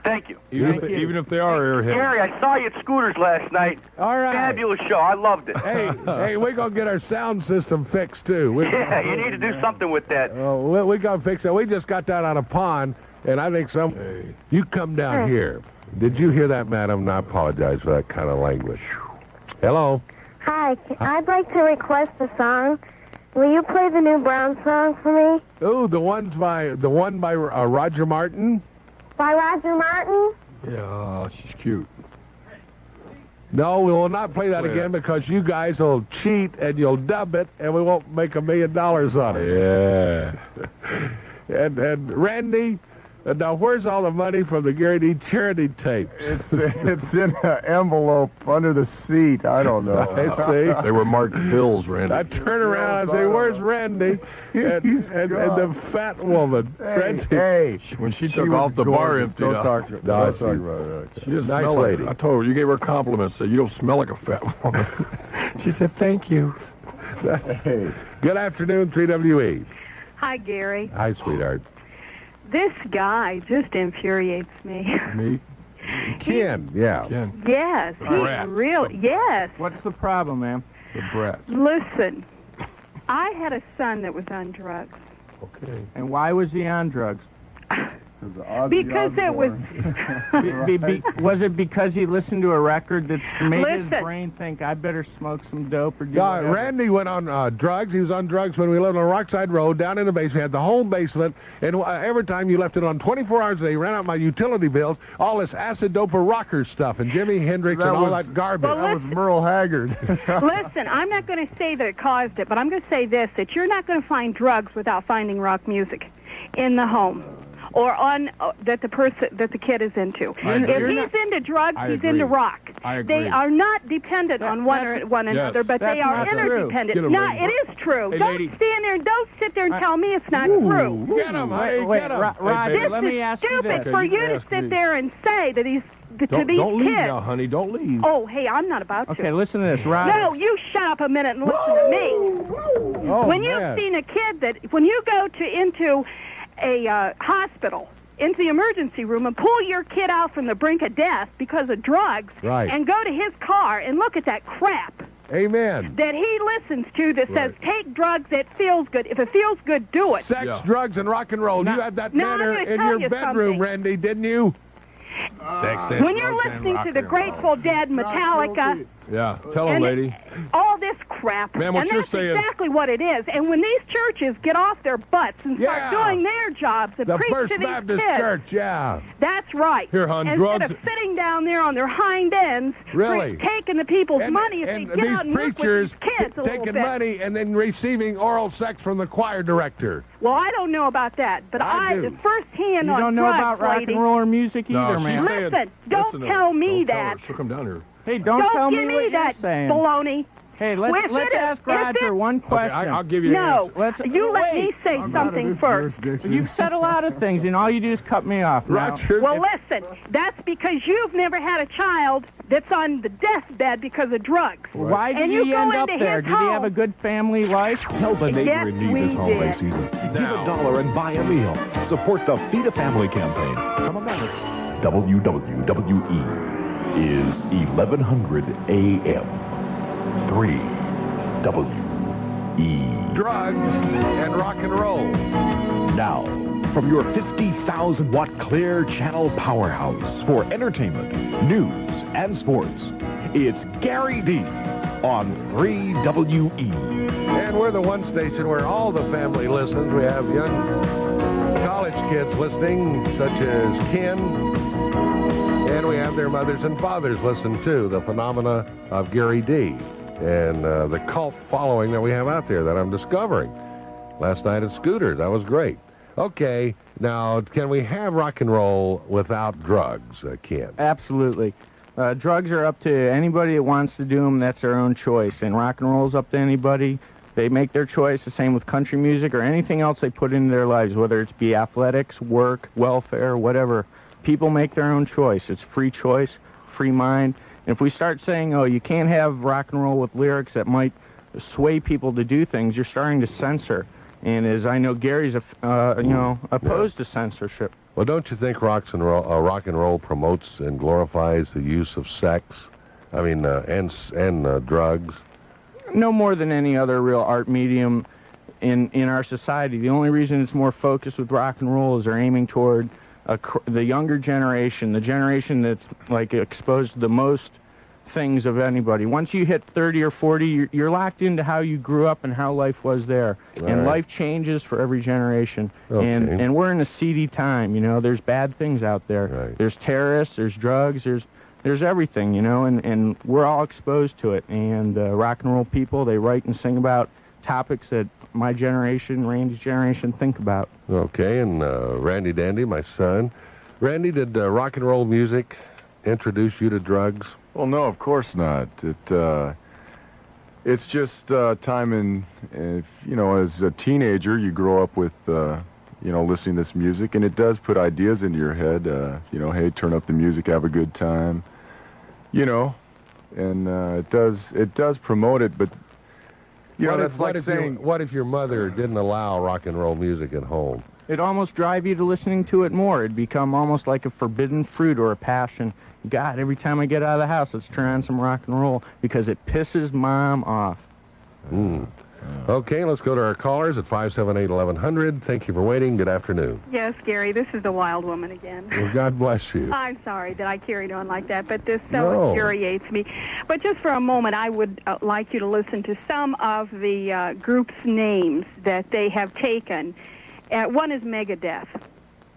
Thank you. Even if they are airheads. Gary, I saw you at Scooters last night. All right. Fabulous show. I loved it. Hey, we're going to get our sound system fixed, too. Yeah, you need to do something with that. We got to fix it. We just got that on a pond, and I think you come down here. Did you hear that, madam? And I apologize for that kind of language. Hello. Hi, I'd like to request a song. Will you play the new Brown song for me? Oh, the one by Roger Martin? By Roger Martin? Yeah, she's cute. No, we will not play that again because you guys will cheat and you'll dub it and we won't make $1 million on it. Yeah. and Randy, now where's all the money from the Gary Dee charity tapes? It's in an envelope under the seat. I don't know. See? They were marked bills, Randy. I turn around and say, "Where's Randy?" And the fat woman. Hey, when she took off the bar empty. Don't talk about it. She just nice smelled lady. I told her, you gave her compliments. Said, you don't smell like a fat woman. She said, thank you. Hey. Good afternoon, 3WE. Hi, Gary. Hi, sweetheart. This guy just infuriates me. Me? Ken, yeah. Ken. Yes, he's real. Yes. What's the problem, ma'am? The brat. Listen, I had a son that was on drugs. Okay. And why was he on drugs? Because it was... Was it because he listened to a record that made his brain think, I better smoke some dope or do whatever? Randy went on drugs. He was on drugs when we lived on Rockside Road, down in the basement. We had the whole basement, and every time you left it on 24 hours a day, ran out my utility bills, all this acid dope or rocker stuff, and Jimi Hendrix and all that garbage. Well, that was Merle Haggard. Listen, I'm not going to say that it caused it, but I'm going to say this, that you're not going to find drugs without finding rock music in the home. Or on that the kid is into. If he's into drugs, he's into rock. I agree. They are not dependent on one another, but they are interdependent. No, it is true. Don't stand there and don't sit there and tell me it's not true. Get him, honey. Wait, get him. Roger, let me ask you this. This is stupid for you to sit there and say that he's Don't these leave kids. now, honey. Don't leave. Oh, hey, I'm not about to. Okay, listen to this, Rod. No, you shut up a minute and listen to me. Oh, when man. you've seen a kid when you go into a hospital, into the emergency room, and pull your kid out from the brink of death because of drugs, Right. and go to his car and look at that crap Amen. that he listens to that says, take drugs, it feels good. If it feels good, do it. Sex, drugs, and rock and roll. You had that Now, I'm manner gonna in tell your you bedroom, something. Randy, didn't you? Sex, When you're listening to the Grateful Dead, Metallica, Yeah, tell him, and lady. all this crap, Ma'am, what and you're that's saying- exactly what it is. And when these churches get off their butts and start Yeah. doing their jobs and The preach First to these Baptist kids, Church, yeah. that's right. Here, hon, Instead drugs- of sitting down there on their hind ends, Really? taking the people's money, if And they get these out and work preachers with these kids a little taking bit. money and then receiving oral sex from the choir director. Well, I don't know about that, but I do. firsthand You on don't know drugs, about rock lady. and roll or music No, either, she's man. saying- Listen, don't listen to her. tell me Don't tell that. her. She'll come down here. Hey, don't tell give me me what that you're saying. baloney. Hey, Well, let's if it- ask if Roger it- one question. Okay, I'll give you No, the answer. you let wait. me say something first. You've said a lot of things, and all you do is cut me off. Now, Roger. Well, listen, that's because you've never had a child that's on the deathbed because of drugs. why did And you he go end up into there? his Did he have home. a good family life? Help a neighbor Yes, in need we this holiday did. season. Give Now. $1 and buy a meal. Support the Feed a Family campaign. From America. WWWE is 1100 AM. 3WE. Drugs and rock and roll. Now, from your 50,000-watt clear channel powerhouse for entertainment, news, and sports, it's Gary Dee on 3WE. And we're the one station where all the family listens. We have young college kids listening, such as Ken, and we have their mothers and fathers listen too. The phenomena of Gary Dee and the cult following that we have out there that I'm discovering. Last night at Scooter, that was great. Okay, now can we have rock and roll without drugs, Ken? Absolutely. Drugs are up to anybody that wants to do them. That's their own choice. And rock and roll's up to anybody. They make their choice. The same with country music or anything else they put into their lives, whether it's be athletics, work, welfare, whatever. People make their own choice. It's free choice, free mind. And if we start saying, oh, you can't have rock and roll with lyrics that might sway people to do things, you're starting to censor. And as I know, Gary's opposed to censorship. Well, don't you think rock and roll promotes and glorifies the use of sex? I mean, and drugs. No more than any other real art medium in our society. The only reason it's more focused with rock and roll is they're aiming toward the younger generation, the generation that's like exposed to the most things of anybody. Once you hit 30 or 40, you're locked into how you grew up and how life was there. Right. And life changes for every generation. Okay. And we're in a seedy time, you know. There's bad things out there. Right. There's terrorists, there's drugs, there's everything, you know, and we're all exposed to it. And rock and roll people, they write and sing about topics that my generation, Randy's generation, think about. Okay, and Randy Dandy, my son. Randy, did rock and roll music introduce you to drugs? Well, no, of course not. It's just time as a teenager, you grow up with, listening to this music, and it does put ideas into your head. Hey, turn up the music, have a good time, and it does promote it, but, that's like saying... What if your mother didn't allow rock and roll music at home? It'd almost drive you to listening to it more. It'd become almost like a forbidden fruit or a passion. God, every time I get out of the house, let's turn on some rock and roll because it pisses Mom off. Okay, let's go to our callers at 578-1100. Thank you for waiting. Good afternoon. Yes, Gary, this is the wild woman again. Well, God bless you. I'm sorry that I carried on like that, but this so infuriates me. But just for a moment, I would like you to listen to some of the group's names that they have taken. One is Megadeth.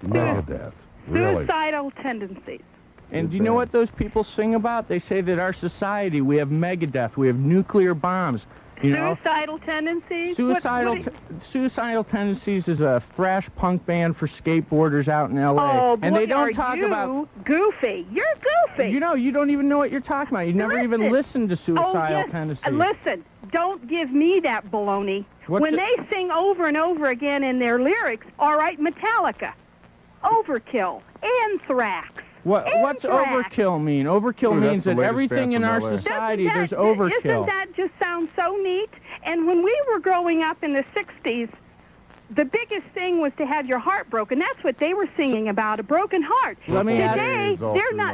Megadeth. Really? Suicidal Tendencies. And do you know what those people sing about? They say that our society, we have Megadeth, we have nuclear bombs. Suicidal Tendencies? Suicidal Tendencies is a thrash punk band for skateboarders out in L.A. Oh, boy, and they don't are talk you about goofy. You're goofy. You don't even know what you're talking about. You never even listened to Suicidal Tendencies. Listen, don't give me that baloney. When they sing over and over again in their lyrics, all right, Metallica, Overkill, Anthrax. What's overkill mean? Overkill means that everything in our society, there's overkill. Doesn't that just sound so neat? And when we were growing up in the 60s, the biggest thing was to have your heart broken. That's what they were singing about, a broken heart. Today,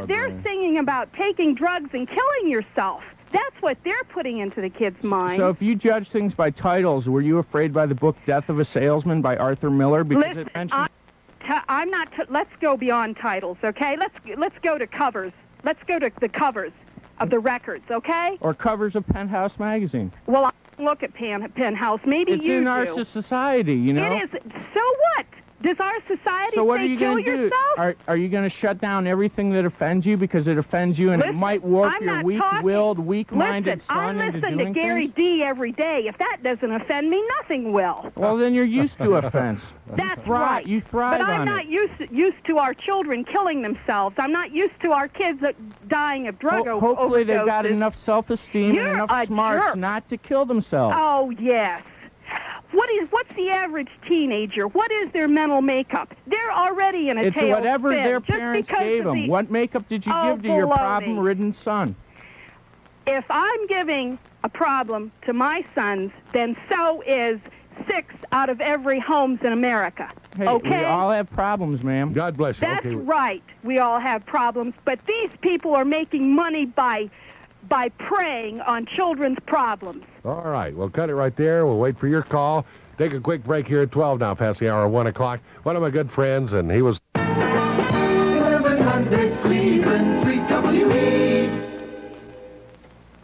they're singing about taking drugs and killing yourself. That's what they're putting into the kids' minds. So if you judge things by titles, were you afraid by the book Death of a Salesman by Arthur Miller? Because it mentions... I'm not. Let's go beyond titles, okay? Let's go to covers. Let's go to the covers of the records, okay? Or covers of Penthouse magazine. Well, I look at Penthouse. Maybe it's you in do. Our society, you know. It is. So what? Does our society so what say are you kill gonna yourself? Do? Are you going to shut down everything that offends you because it offends you and it might warp your weak-willed, weak-minded son into doing things? I listen to Gary Dee every day. If that doesn't offend me, nothing will. Well, then you're used to offense. That's right. You thrive on it. But I'm not used to our children killing themselves. I'm not used to our kids dying of drug overdoses. Hopefully they've got enough self-esteem and enough smarts not to kill themselves. Oh, yes. What's the average teenager? What is their mental makeup? They're already in a tailspin. It's whatever their parents gave them. What makeup did you give to your problem-ridden son? If I'm giving a problem to my sons, then so is 6 out of every homes in America. Hey, okay? We all have problems, ma'am. God bless you. That's right. We all have problems, but these people are making money by preying on children's problems. All right, we'll cut it right there. We'll wait for your call. Take a quick break here at 12 now, past the hour of 1 o'clock. One of my good friends, and he was... 1100 Cleveland 3WE.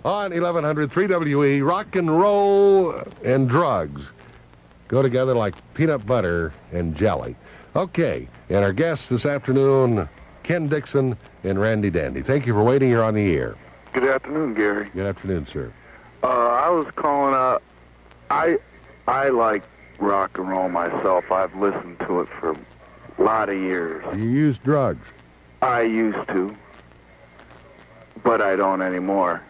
On 1100 3WE, rock and roll and drugs go together like peanut butter and jelly. Okay, and our guests this afternoon, Ken Dixon and Randy Dandy. Thank you for waiting. You're on the air. Good afternoon, Gary. Good afternoon, sir. I was calling out. I like rock and roll myself. I've listened to it for a lot of years. You use drugs? I used to, but I don't anymore.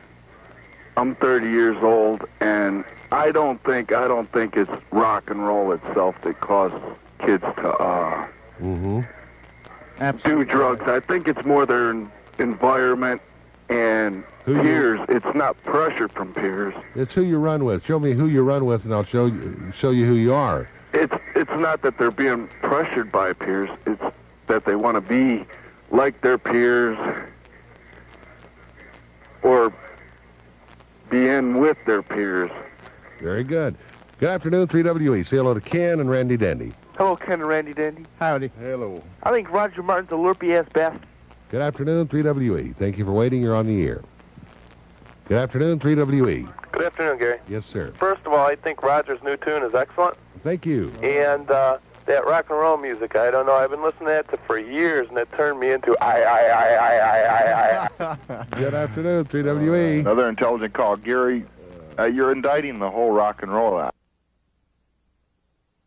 I'm 30 years old, and I don't think it's rock and roll itself that causes kids to do drugs. I think it's more their environment and peers. It's not pressure from peers. It's who you run with. Show me who you run with, and I'll show you who you are. It's not that they're being pressured by peers. It's that they want to be like their peers or be in with their peers. Very good. Good afternoon, 3WE. Say hello to Ken and Randy Dandy. Hello, Ken and Randy Dandy. Howdy. Hello. I think Roger Martin's a lurpy-ass bastard. Good afternoon, 3WE. Thank you for waiting. You're on the air. Good afternoon, 3WE. Good afternoon, Gary. Yes, sir. First of all, I think Roger's new tune is excellent. Thank you. And that rock and roll music, I don't know, I've been listening to that for years, and it turned me into I. Good afternoon, 3WE. Another intelligent call. Gary, you're indicting the whole rock and roll act.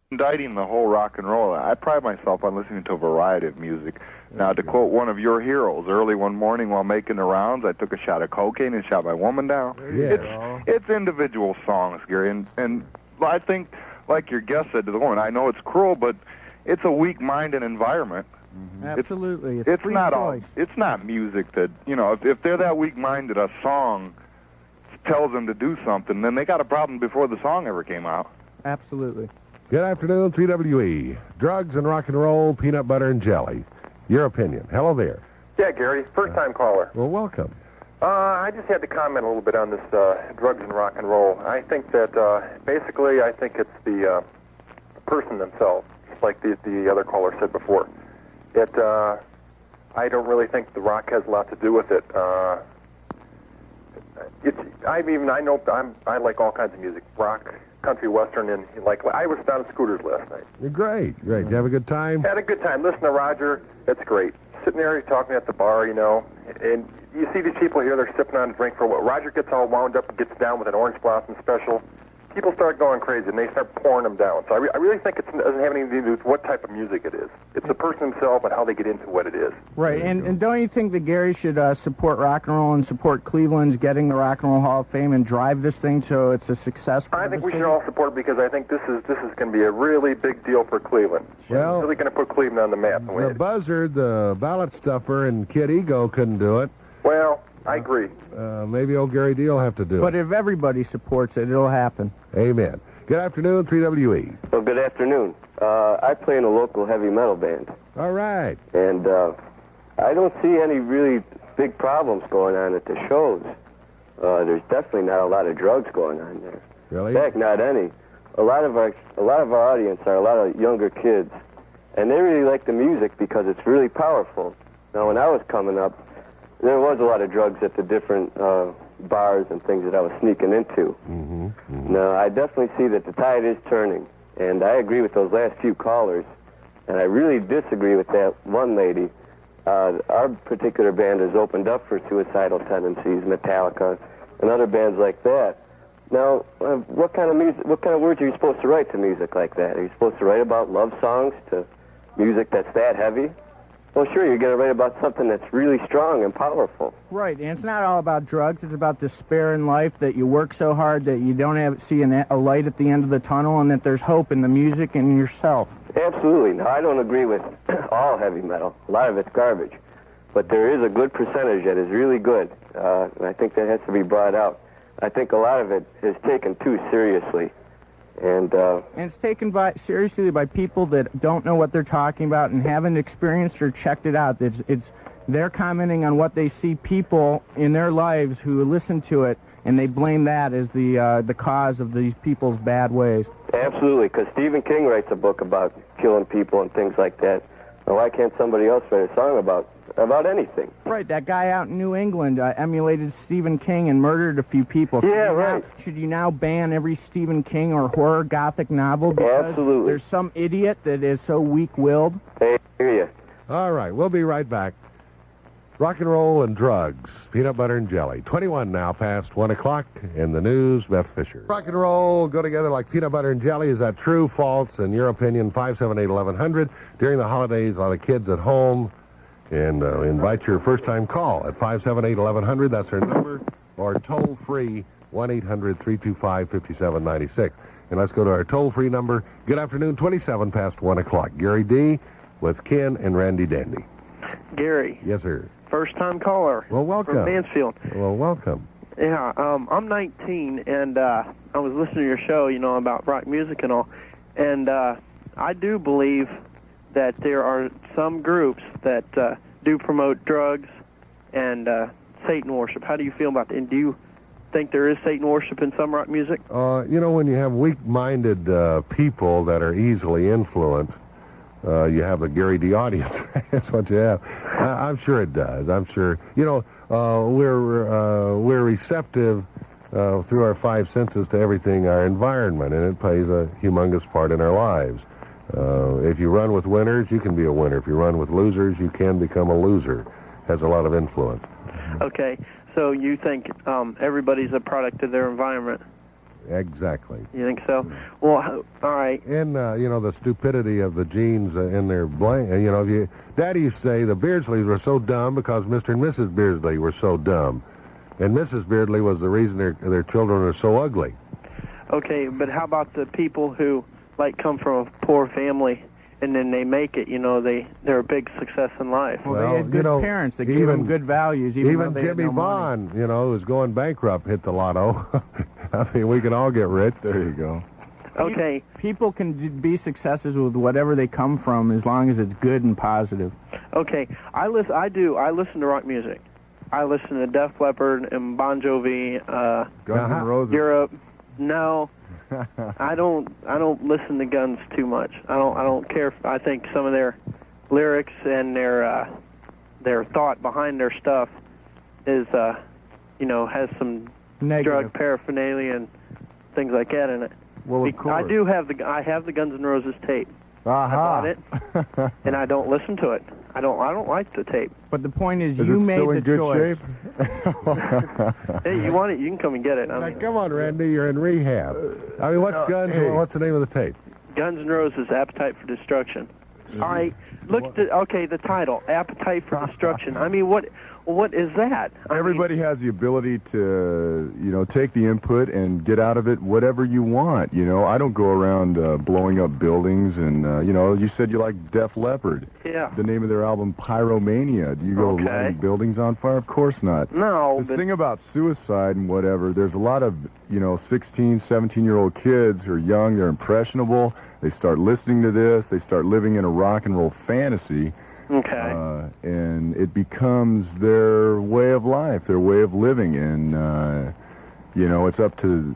I pride myself on listening to a variety of music. Now, to quote one of your heroes, early one morning while making the rounds, I took a shot of cocaine and shot my woman down. Yeah. It's individual songs, Gary, and I think, like your guest said to the woman, I know it's cruel, but it's a weak-minded environment. Absolutely. It's not music that, if they're that weak-minded, a song tells them to do something, then they got a problem before the song ever came out. Absolutely. Good afternoon, 3WE. Drugs and rock and roll, peanut butter and jelly. Your opinion. Hello there. Yeah, Gary, first-time caller. Well, welcome. I just had to comment a little bit on this drugs and rock and roll. I think that basically, I think it's the person themselves, just like the other caller said before. I don't really think the rock has a lot to do with it. I like all kinds of music, rock, country, western, and I was down at Scooter's last night. Great. Did you have a good time? Had a good time. Listen to Roger. It's great. Sitting there, talking at the bar, and you see these people here, they're sipping on a drink for what? Roger gets all wound up and gets down with an orange blossom special. people start going crazy and they start pouring them down. So I really think it doesn't have anything to do with what type of music it is. It's the person himself and how they get into what it is. Right, and don't you think that Gary should support rock and roll and support Cleveland's getting the Rock and Roll Hall of Fame and drive this thing so it's a success? I think we should all support it because I think this is going to be a really big deal for Cleveland. Well, it's really going to put Cleveland on the map. The buzzard, the ballot stuffer, and Kid Ego couldn't do it. Well, I agree. Maybe old Gary Dee will have to do it. But if everybody supports it, it'll happen. Amen. Good afternoon, 3WE. Well, good afternoon. I play in a local heavy metal band. All right. And I don't see any really big problems going on at the shows. There's definitely not a lot of drugs going on there. Really? In fact, not any. A lot of our audience are a lot of younger kids, and they really like the music because it's really powerful. Now, when I was coming up, there was a lot of drugs at the different bars and things that I was sneaking into. Now, I definitely see that the tide is turning, and I agree with those last few callers, and I really disagree with that one lady. Our particular band has opened up for Suicidal Tendencies, Metallica, and other bands like that. Now, what kind of words are you supposed to write to music like that? Are you supposed to write about love songs to music that's that heavy? Well, sure, you're going to write about something that's really strong and powerful. Right, and it's not all about drugs. It's about despair in life, that you work so hard that you don't see a light at the end of the tunnel, and that there's hope in the music and in yourself. Absolutely. Now, I don't agree with all heavy metal. A lot of it's garbage. But there is a good percentage that is really good, and I think that has to be brought out. I think a lot of it is taken too seriously. And it's taken seriously by people that don't know what they're talking about and haven't experienced or checked it out. They're commenting on what they see people in their lives who listen to it, and they blame that as the cause of these people's bad ways. Absolutely, because Stephen King writes a book about killing people and things like that. Now, why can't somebody else write a song about anything? Right, that guy out in New England emulated Stephen King and murdered a few people. Should you now ban every Stephen King or horror gothic novel because there's some idiot that is so weak-willed? Hey, hear you. All right, we'll be right back. Rock and roll and drugs, peanut butter and jelly. 21 now past 1 o'clock in the news, Beth Fisher. Rock and roll go together like peanut butter and jelly. Is that true, false? In your opinion, 578-1100. During the holidays, a lot of kids at home. And invite your first-time call at 578-1100. That's our number. Or toll-free, 1-800-325-5796. And let's go to our toll-free number. Good afternoon, 27 past 1 o'clock. Gary Dee with Ken and Randy Dandy. Gary. Yes, sir. First-time caller. Well, welcome. From Mansfield. Well, welcome. Yeah, I'm 19, and I was listening to your show, about rock music and all. And I do believe that there are some groups that do promote drugs and Satan worship. How do you feel about that? And do you think there is Satan worship in some rock music? When you have weak-minded people that are easily influenced, you have a Gary Dee audience. That's what you have. I'm sure it does. I'm sure. We're receptive through our five senses to everything, our environment, and it plays a humongous part in our lives. If you run with winners, you can be a winner. If you run with losers, you can become a loser. Has a lot of influence. Okay, so you think everybody's a product of their environment? Exactly. You think so? Well, all right. And, the stupidity of the genes in their brain. Daddy used to say the Beardsleys were so dumb because Mr. and Mrs. Beardsley were so dumb. And Mrs. Beardsley was the reason their children are so ugly. Okay, but how about the people who, come from a poor family and then they make it, they're a big success in life? Well, they had good parents that gave them good values. Even Jimmy Vaughn, who's going bankrupt, hit the lotto. I mean, we can all get rich. There you go. Okay. People can be successes with whatever they come from as long as it's good and positive. Okay. I listen to rock music. I listen to Def Leppard and Bon Jovi, Guns N' Roses. Europe. No. I don't listen to Guns too much. I don't care. I think some of their lyrics and their thought behind their stuff is has some drug paraphernalia and things like that in it. Well, of course. I have the Guns N' Roses tape. Uh-huh. I bought it, and I don't listen to it. I don't like the tape. But the point is, Is you it made still the in good choice. shape? Hey, you want it? You can come and get it. I Now, mean, come on, Randy, you're in rehab. I mean, what's Guns? hey. What's the name of the tape? Guns N' Roses, Appetite for Destruction. All right, look at the title, Appetite for Destruction. I mean, what is that? Everybody has the ability to, take the input and get out of it whatever you want. I don't go around blowing up buildings and, you said you like Def Leppard. Yeah. The name of their album, Pyromania. Do you go lighting buildings on fire? Of course not. No. This thing about suicide and whatever, there's a lot of, 16, 17-year-old kids who are young, they're impressionable. They start listening to this. They start living in a rock and roll fantasy. Okay. And it becomes their way of life, their way of living. And, it's up to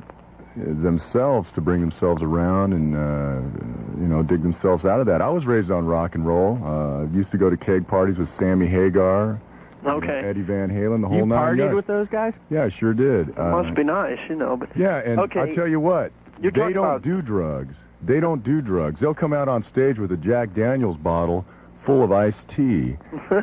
themselves to bring themselves around and, dig themselves out of that. I was raised on rock and roll. Used to go to keg parties with Sammy Hagar. Okay. Eddie Van Halen, the whole You nine partied yards. with those guys? Yeah, I sure did. Must be nice, but yeah, and okay. I'll tell you what, You're they talking don't about- do drugs. They don't do drugs. They'll come out on stage with a Jack Daniels bottle full of iced tea,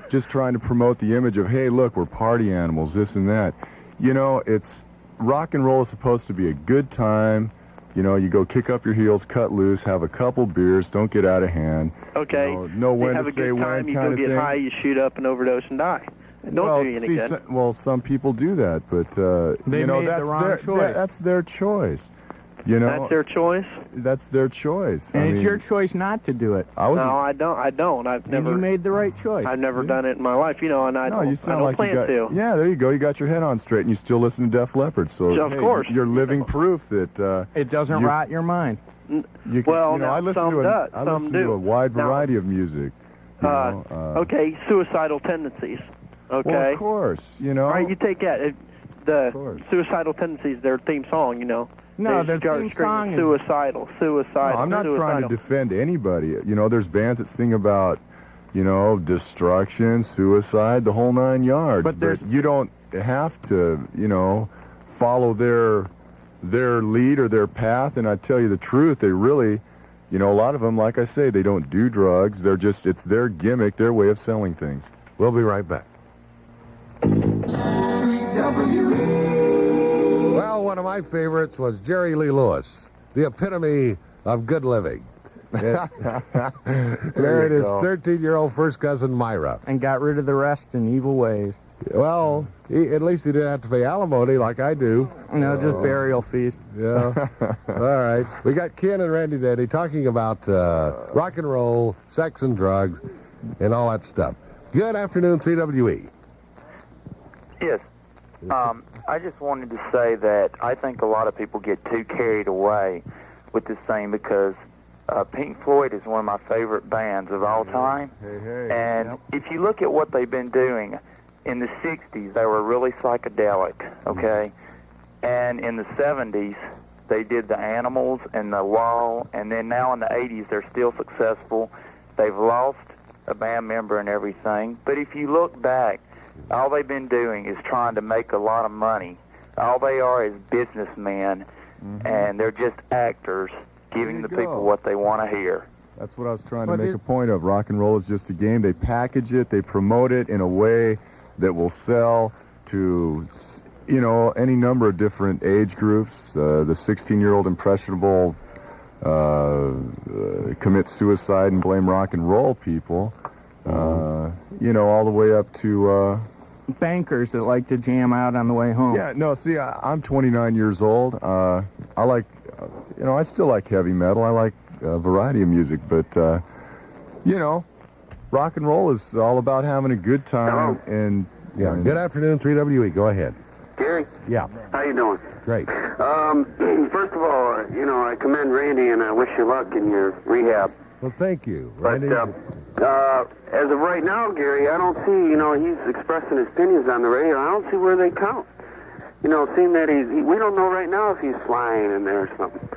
just trying to promote the image of, hey, look, we're party animals, this and that. It's rock and roll is supposed to be a good time. You go kick up your heels, cut loose, have a couple beers, don't get out of hand. Okay. Know when you have to a say good when time, you kind go of get thing. high, you shoot up and overdose and die. Don't do you any good. Some people do that, but They made that's the wrong their choice. That's their choice. That's their choice? That's their choice. And I it's mean, your choice not to do it. No, I don't. I've never. You made the right choice. I've never done it in my life, and I No, you don't sound like plan you got. to. Yeah, there you go. You got your head on straight, and you still listen to Def Leppard. So Of course. you're living proof that it doesn't rot your mind. You Well, can, now, I listen some to does, I some listen do. to a wide Now- variety of music. Okay, Suicidal Tendencies. Okay. Well, of course, All right, you take that. The Suicidal Tendencies, their theme song, No, they their start theme screaming song is... suicidal. No, I'm not trying to defend anybody. There's bands that sing about, destruction, suicide, the whole nine yards. But you don't have to, follow their lead or their path. And I tell you the truth, they really, a lot of them, like I say, they don't do drugs. It's their gimmick, their way of selling things. We'll be right back. Well, one of my favorites was Jerry Lee Lewis, the epitome of good living. Married his 13-year-old first cousin, Myra. And got rid of the rest in evil ways. Well, at least he didn't have to pay alimony like I do. No, just burial fees. Yeah. All right. We got Ken and Randy Daddy talking about rock and roll, sex and drugs, and all that stuff. Good afternoon, CWE. Yes. I just wanted to say that I think a lot of people get too carried away with this thing because Pink Floyd is one of my favorite bands of all time. And if you look at what they've been doing, in the 60s, they were really psychedelic, okay? And in the 70s, they did the Animals and the Wall, and then now in the 80s, they're still successful. They've lost a band member and everything. But if you look back, all they've been doing is trying to make a lot of money. All they are is businessmen, and they're just actors giving the people what they want to hear. That's what I was trying to make a point of. Rock and roll is just a game. They package it, they promote it in a way that will sell to, any number of different age groups. The 16-year-old impressionable commit suicide and blame rock and roll people, all the way up to... bankers that like to jam out on the way home. Yeah, no, see, I'm 29 years old. I like, I still like heavy metal. I like a variety of music, but, rock and roll is all about having a good time. And good afternoon, 3WE. Go ahead. Gary? Yeah. How you doing? Great. First of all, I commend Randy and I wish you luck in your rehab. Well, thank you, Randy. But as of right now, Gary, I don't see, he's expressing his opinions on the radio. I don't see where they count. Seeing that we don't know right now if he's flying in there or something.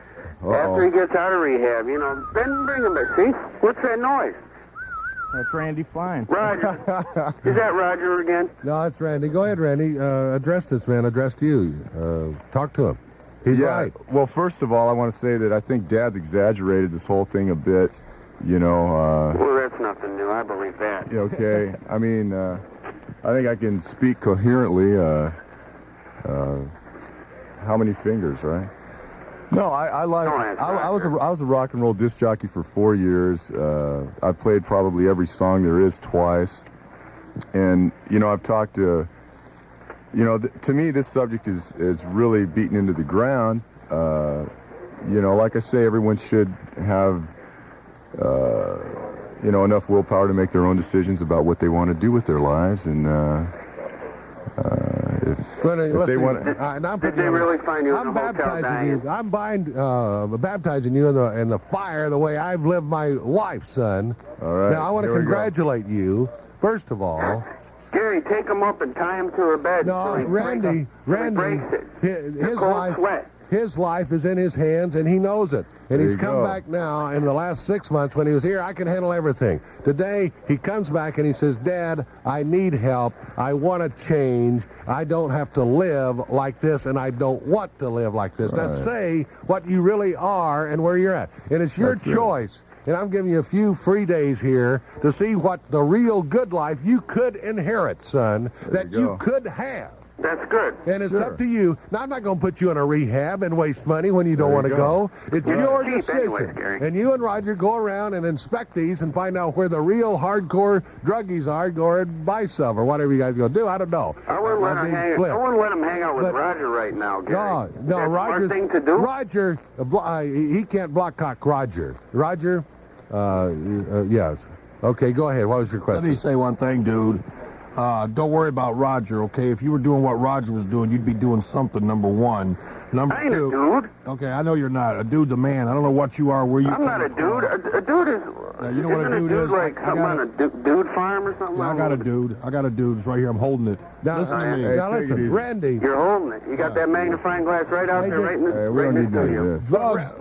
After he gets out of rehab, then bring him back. See? What's that noise? That's Randy flying. Roger. Is that Roger again? No, it's Randy. Go ahead, Randy. Address this man. Address you. Talk to him. He's right. Well, first of all, I want to say that I think Dad's exaggerated this whole thing a bit. Well, that's nothing new. I believe that. Okay, I mean, I think I can speak coherently. How many fingers, right? No, I was a rock and roll disc jockey for 4 years. I played probably every song there is twice, and I've talked to. To me, this subject is really beaten into the ground. Like I say, everyone should have, enough willpower to make their own decisions about what they want to do with their lives, and if they want to. Did they really find you in I'm the hotel dying? I'm baptizing you in the fire the way I've lived my life, son. All right. Now, I want to congratulate you, first of all. Gary, take him up and tie him to her bed. No, Randy, his life is in his hands, and he knows it. And he's come back now in the last 6 months. When he was here, I can handle everything. Today, he comes back and he says, Dad, I need help. I want to change. I don't have to live like this, and I don't want to live like this. Now, say what you really are and where you're at. And it's your choice. And I'm giving you a few free days here to see what the real good life you could inherit, son, that you could have. That's good. And it's up to you. Now, I'm not going to put you in a rehab and waste money when you don't want to go. It's your decision. Anyways, Gary. And you and Roger go around and inspect these and find out where the real hardcore druggies are. Go and buy some or whatever you guys going to do. I don't know. I wouldn't let him hang out with Roger right now, Gary. No, Roger's thing to do. Roger, he can't block cock Roger. Roger, yes. Okay, go ahead. What was your question? Let me say one thing, dude. Don't worry about Roger, okay? If you were doing what Roger was doing, you'd be doing something, number one. Number I ain't two. a dude. Okay, I know you're not. A dude's a man. I don't know what you are, where you I'm not a dude. A dude is... Now, you know what a dude is? Like something on a dude farm or something? I got a dude. I got a dude. It's right here. I'm holding it. Now, listen to me. Now listen, Randy. You're holding it. You got that magnifying glass right out there, right in the studio.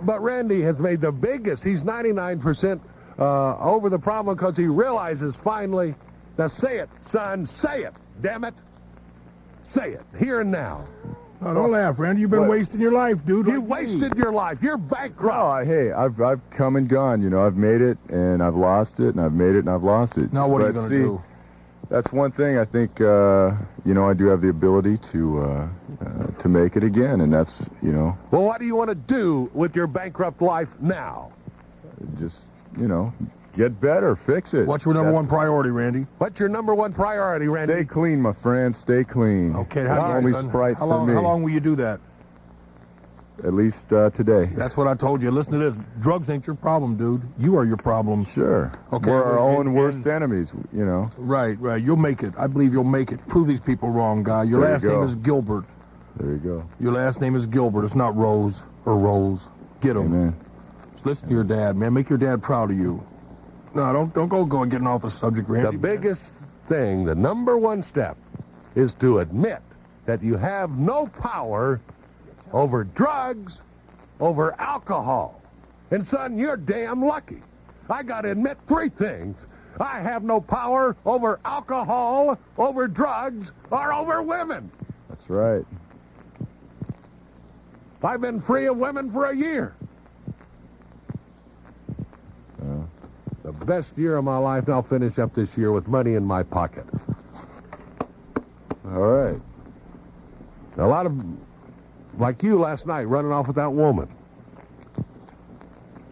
But Randy has made the biggest. He's 99% over the problem because he realizes finally. Now say it, son. Say it. Damn it. Say it. Here and now. No, don't laugh, Randy. You've been wasting your life, dude. You wasted your life. You're bankrupt. Oh, hey, I've come and gone. I've made it and I've lost it, and I've made it and I've lost it. Now what are you going to do? That's one thing. I think I do have the ability to make it again, and that's Well, what do you want to do with your bankrupt life now? Just get better, fix it. What's your number one priority, Randy? What's your number one priority, Randy? Stay clean, my friend. Stay clean. Okay, that's the only sprite for me. How long will you do that? At least today. That's what I told you. Listen to this. Drugs ain't your problem, dude. You are your problem. Sure. Okay. We're our own worst enemies, Right. You'll make it. I believe you'll make it. Prove these people wrong, guy. Your last name is Gilbert. There you go. Your last name is Gilbert. It's not Rose or Rose. Get him. Amen. Just listen to your dad, man. Make your dad proud of you. No, don't go getting off the subject, Randy. The biggest thing, the number one step, is to admit that you have no power over drugs, over alcohol. And son, you're damn lucky. I got to admit 3 things. I have no power over alcohol, over drugs, or over women. That's right. I've been free of women for a year. The best year of my life, and I'll finish up this year with money in my pocket. All right. A lot of, like you last night, running off with that woman.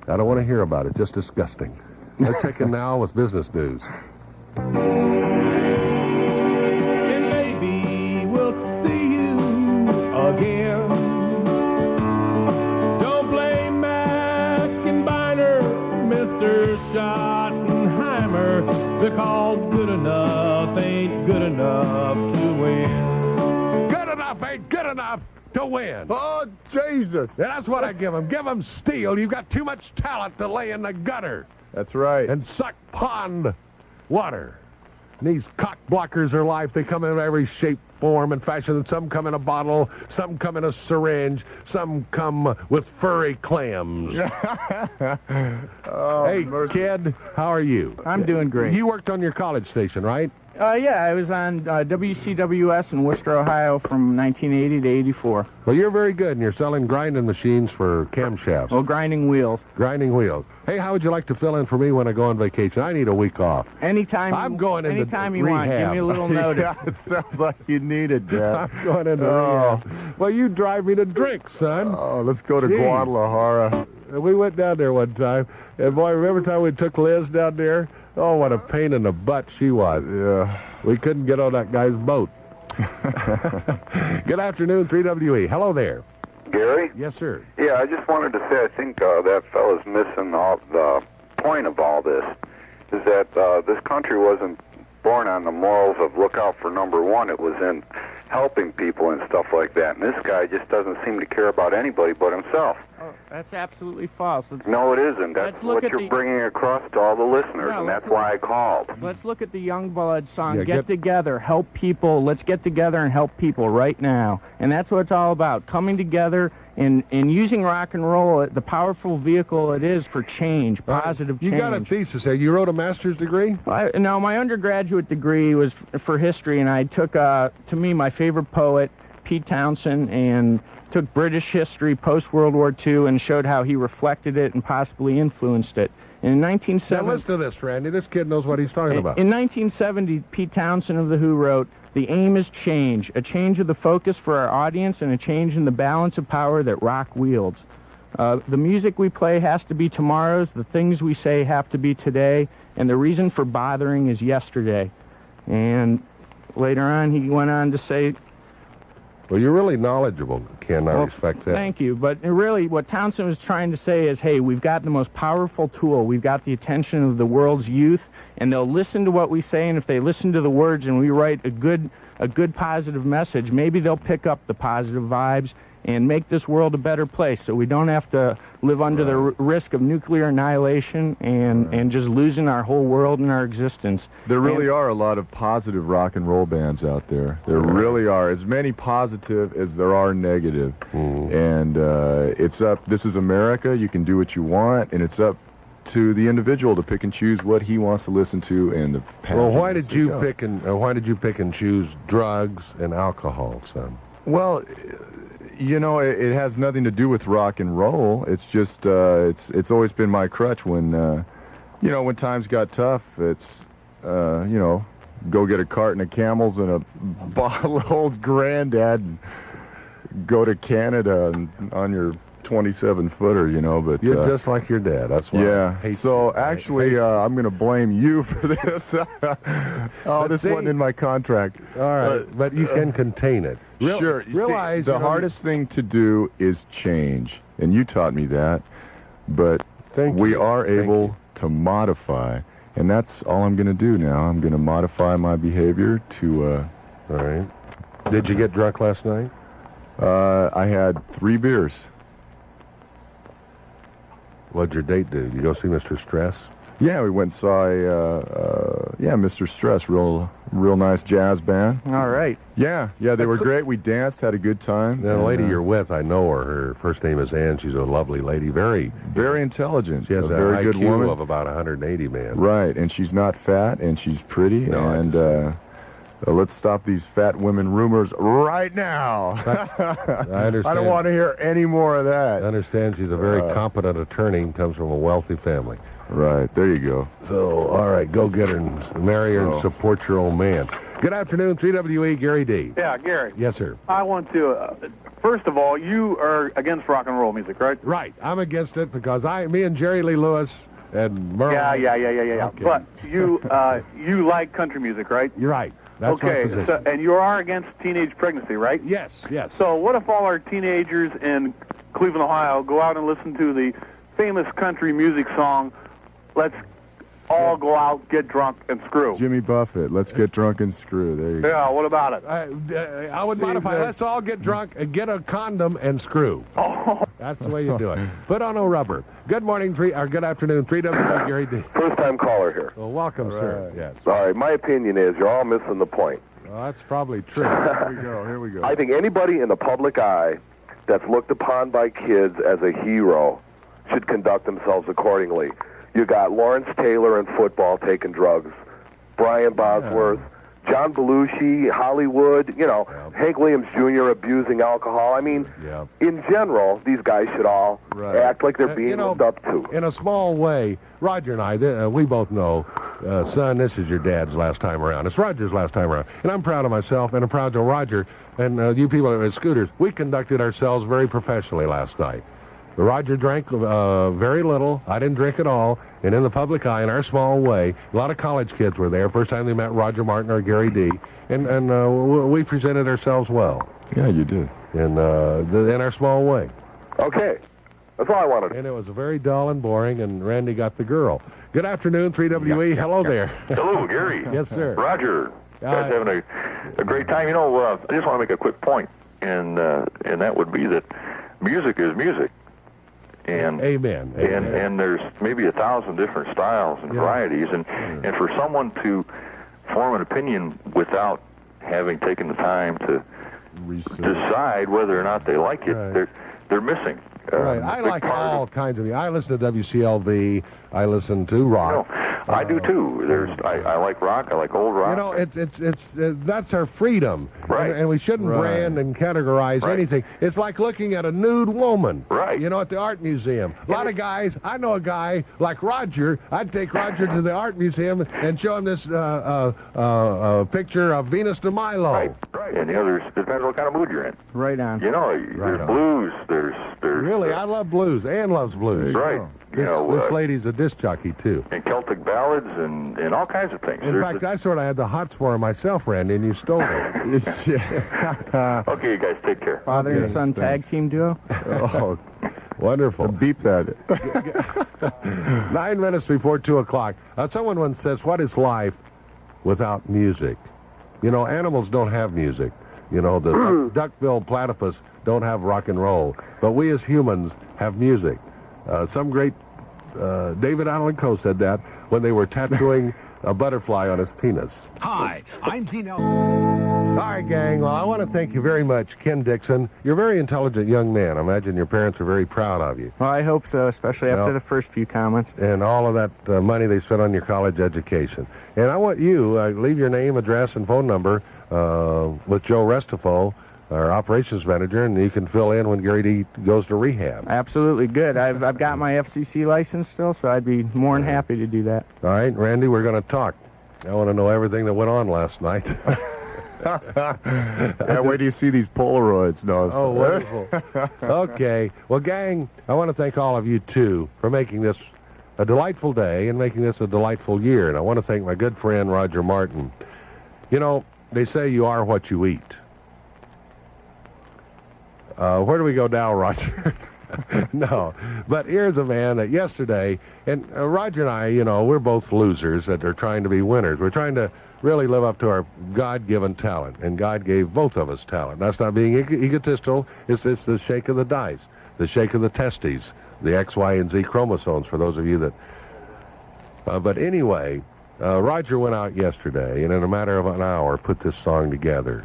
I don't want to hear about it. Just disgusting. Let's check in now with business news. And maybe we'll see you again. Don't blame Mack and Byner, Mr. Schottenheimer, because good enough ain't good enough to win. Good enough ain't good enough to win. Oh, Jesus. Yeah, that's what I give them. Give them steel. You've got too much talent to lay in the gutter. That's right. And suck pond water. And these cock blockers are life. They come in every shape, form, and fashion. Some come in a bottle. Some come in a syringe. Some come with furry clams. Oh, hey, kid, how are you? I'm doing great. You worked on your college station, right? Yeah, I was on WCWS in Worcester, Ohio from 1980 to 84. Well, you're very good, and you're selling grinding machines for camshafts. Oh, grinding wheels. Grinding wheels. Hey, how would you like to fill in for me when I go on vacation? I need a week off. Anytime. I'm going into anytime you rehab. want. Give me a little notice. Yeah, it sounds like you need it, Dad. I'm going into rehab. Well, you drive me to drink, son. Oh, let's go to Guadalajara. We went down there one time, and boy, remember the time we took Liz down there? Oh, what a pain in the butt she was. Yeah. We couldn't get on that guy's boat. Good afternoon, 3WE. Hello there. Gary? Yes, sir. Yeah, I just wanted to say I think that fella's missing the point of all this, is that this country wasn't born on the morals of look out for number one. It was in helping people and stuff like that. And this guy just doesn't seem to care about anybody but himself. Oh, that's absolutely false. No, it isn't. That's what you're bringing across to all the listeners, and that's why I called. Let's look at the Youngblood song, Get Together, Help People. Let's get together and help people right now. And that's what it's all about, coming together and using rock and roll, the powerful vehicle it is for change, positive change. You got a thesis there. You wrote a master's degree? No, my undergraduate degree was for history, and I took, to me, my favorite poet, Pete Townshend, and took British history post-World War II and showed how he reflected it and possibly influenced it. And in 1970... Now listen to this, Randy. This kid knows what he's talking about. In 1970, Pete Townshend of The Who wrote, "The aim is change, a change of the focus for our audience and a change in the balance of power that rock wields. The music we play has to be tomorrow's, the things we say have to be today, and the reason for bothering is yesterday." And later on, he went on to say... Well, you're really knowledgeable, Ken. I respect that. Thank you. But really, what Townshend was trying to say is, hey, we've got the most powerful tool. We've got the attention of the world's youth, and they'll listen to what we say, and if they listen to the words and we write a good positive message, maybe they'll pick up the positive vibes and make this world a better place so we don't have to live under the risk of nuclear annihilation and just losing our whole world and our existence. There really are a lot of positive rock and roll bands out there. There really are. As many positive as there are negative. And it's up, this is America, you can do what you want, and it's up to the individual to pick and choose what he wants to listen to and the passion. Well, why did you pick and choose drugs and alcohol, son? Well, you know, it has nothing to do with rock and roll. It's just, it's always been my crutch when, you know, when times got tough, it's, you know, go get a carton of Camels and a bottle of Old Grandad and go to Canada and on your 27-footer, you know, but... You're just like your dad, that's why. Yeah, so actually, I'm going to blame you for this. This wasn't in my contract. All right, but you can contain it. Sure. Realize the hardest thing to do is change, and you taught me that, but we are able to modify, and that's all I'm going to do now. I'm going to modify my behavior to... All right. Did you get drunk last night? I had 3 beers. What'd your date do? You go see Mr. Stress? Yeah, we went and saw Mr. Stress, real nice jazz band. All right. Yeah, they were great. We danced, had a good time. The lady you're with, I know her. Her first name is Ann. She's a lovely lady, very intelligent. She has a very good IQ woman of about 180, man. Right, and she's not fat, and she's pretty, let's stop these fat women rumors right now. I understand. I don't want to hear any more of that. I understand she's a very competent attorney, comes from a wealthy family. Right, there you go. So, all right, go get her and marry her and support your old man. Good afternoon, 3WE, Gary Dee. Yeah, Gary. Yes, sir. I want to, first of all, you are against rock and roll music, right? Right. I'm against it because me and Jerry Lee Lewis and Merle... Yeah. Okay. But you like country music, right? You're right. That's my position. So, and you are against teenage pregnancy, right? Yes. So what if all our teenagers in Cleveland, Ohio, go out and listen to the famous country music song, "Let's all go out, get drunk, and screw"? Jimmy Buffett, "Let's get drunk and screw." There you go. Yeah, what about it? I would modify, let's all get drunk and get a condom and screw. Oh. That's the way you do it. Put on a rubber. Good morning, good afternoon, 3WE, Gary Dee. First-time caller here. Well, welcome, sir. Yes. All right, my opinion is you're all missing the point. Well, that's probably true. Here we go. I think anybody in the public eye that's looked upon by kids as a hero should conduct themselves accordingly. You got Lawrence Taylor in football taking drugs, Brian Bosworth, John Belushi, Hollywood, Hank Williams Jr. abusing alcohol. I mean, in general, these guys should all act like they're being looked up to. In a small way, Roger and I, we both know, son, this is your dad's last time around. It's Roger's last time around. And I'm proud of myself, and I'm proud of Roger, and you people at Scooters. We conducted ourselves very professionally last night. Roger drank very little. I didn't drink at all. And in the public eye, in our small way, a lot of college kids were there. First time they met Roger Martin or Gary Dee. And we presented ourselves well. Yeah, you did. In our small way. Okay. That's all I wanted. And it was very dull and boring, and Randy got the girl. Good afternoon, 3WE. Hello there. Hello, Gary. Yes, sir. Roger. Guys having a great time. I just want to make a quick point, and that would be that music is music. And Amen. And there's maybe 1,000 different styles and varieties, and for someone to form an opinion without having taken the time to decide whether or not they like it, they're missing. Right. I like all kinds of music. I listen to WCLV. I listen to rock. I do too. I like rock. I like old rock. It's that's our freedom. Right. And we shouldn't brand and categorize anything. It's like looking at a nude woman. Right. At the art museum. A lot of guys. I know a guy like Roger. I'd take Roger to the art museum and show him this picture of Venus de Milo. Right. And it depends what kind of mood you're in. Right on. There's blues. There's really, I love blues. Ann loves blues. Right. This lady's a disc jockey too. And Celtic ballads and all kinds of things. In fact, I sort of had the hots for her myself, Randy, and you stole it. Okay, you guys take care. Father and son tag team duo. Oh, wonderful. Beep that. 9 minutes before 2 o'clock. Someone once says, "What is life without music?" Animals don't have music. The duck-billed platypus don't have rock and roll, but we as humans have music. Some great David Allen Coe said that when they were tattooing a butterfly on his penis. Hi, I'm Tino. All right, gang. Well, I want to thank you very much, Ken Dixon. You're a very intelligent young man. I imagine your parents are very proud of you. Well, I hope so, especially after the first few comments. And all of that money they spent on your college education. And I want you, leave your name, address, and phone number with Joe Restifo, our operations manager, and you can fill in when Gary Dee goes to rehab. Absolutely. Good. I've got my FCC license still, so I'd be more than happy to do that. All right, Randy, we're going to talk. I want to know everything that went on last night. Yeah, where do you see these Polaroids? No. Oh, wonderful. Okay. Well, gang, I want to thank all of you, too, for making this a delightful day and making this a delightful year. And I want to thank my good friend, Roger Martin. They say you are what you eat. Where do we go now, Roger? No. But here's a man that yesterday, and Roger and I, we're both losers that are trying to be winners. We're trying to really live up to our God-given talent, and God gave both of us talent. That's not being egotistical. It's the shake of the dice, the shake of the testes, the X, Y, and Z chromosomes, for those of you that... but anyway, Roger went out yesterday, and in a matter of an hour, put this song together.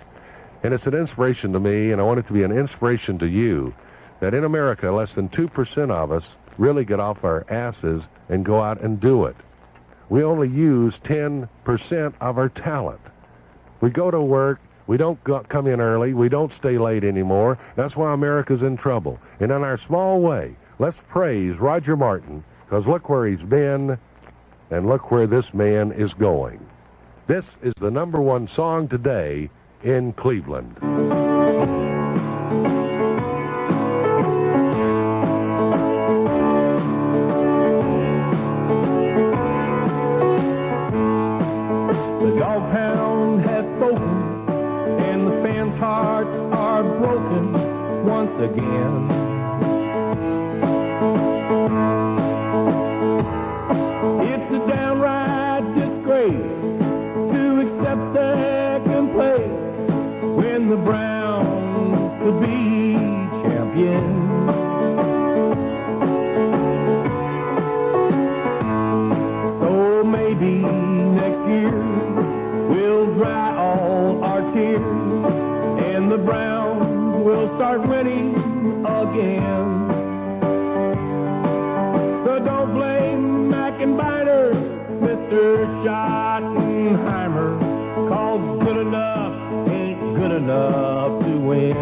And it's an inspiration to me, and I want it to be an inspiration to you, that in America, less than 2% of us really get off our asses and go out and do it. We only use 10% of our talent. We go to work, we don't come in early, we don't stay late anymore. That's why America's in trouble. And in our small way, let's praise Roger Martin, because look where he's been, and look where this man is going. This is the #1 song today in Cleveland. The dog pound has spoken, and the fans' hearts are broken once again. It's a downright disgrace to accept second place when the Browns could be champions. So maybe next year we'll dry all our tears and the Browns will start winning again. So don't blame Mack and BYNER, Mr. Schottenheimer, 'cause enough to win.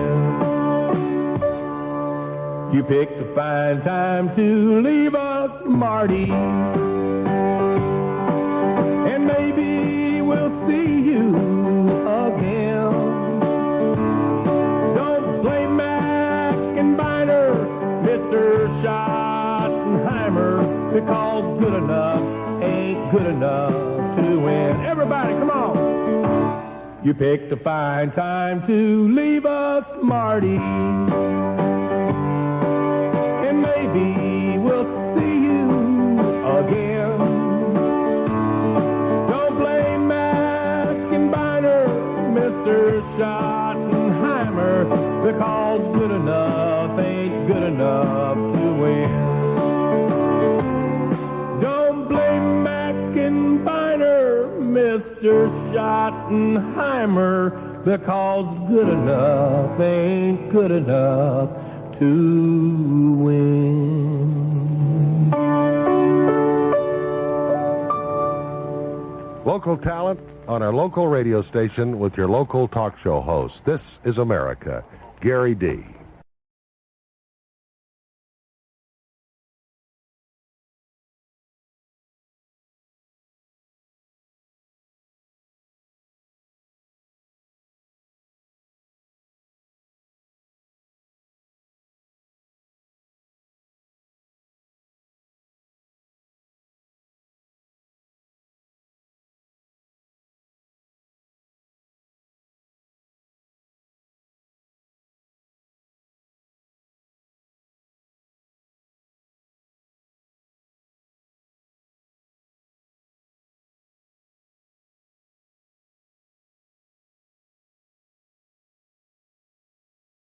You picked a fine time to leave us, Marty, and maybe we'll see you again. Don't blame Mack and Byner, Mr. Schottenheimer, because good enough ain't good enough to win. Everybody, come on. You picked a fine time to leave us, Marty, and maybe we'll see you again. Don't blame Mack and Byner, Mr. Schottenheimer, because good enough ain't good enough to win. Don't blame Mack and Byner, Mr. Schottenheimer, because good enough ain't good enough to win. Local talent on our local radio station with your local talk show host. This is America. Gary Dee.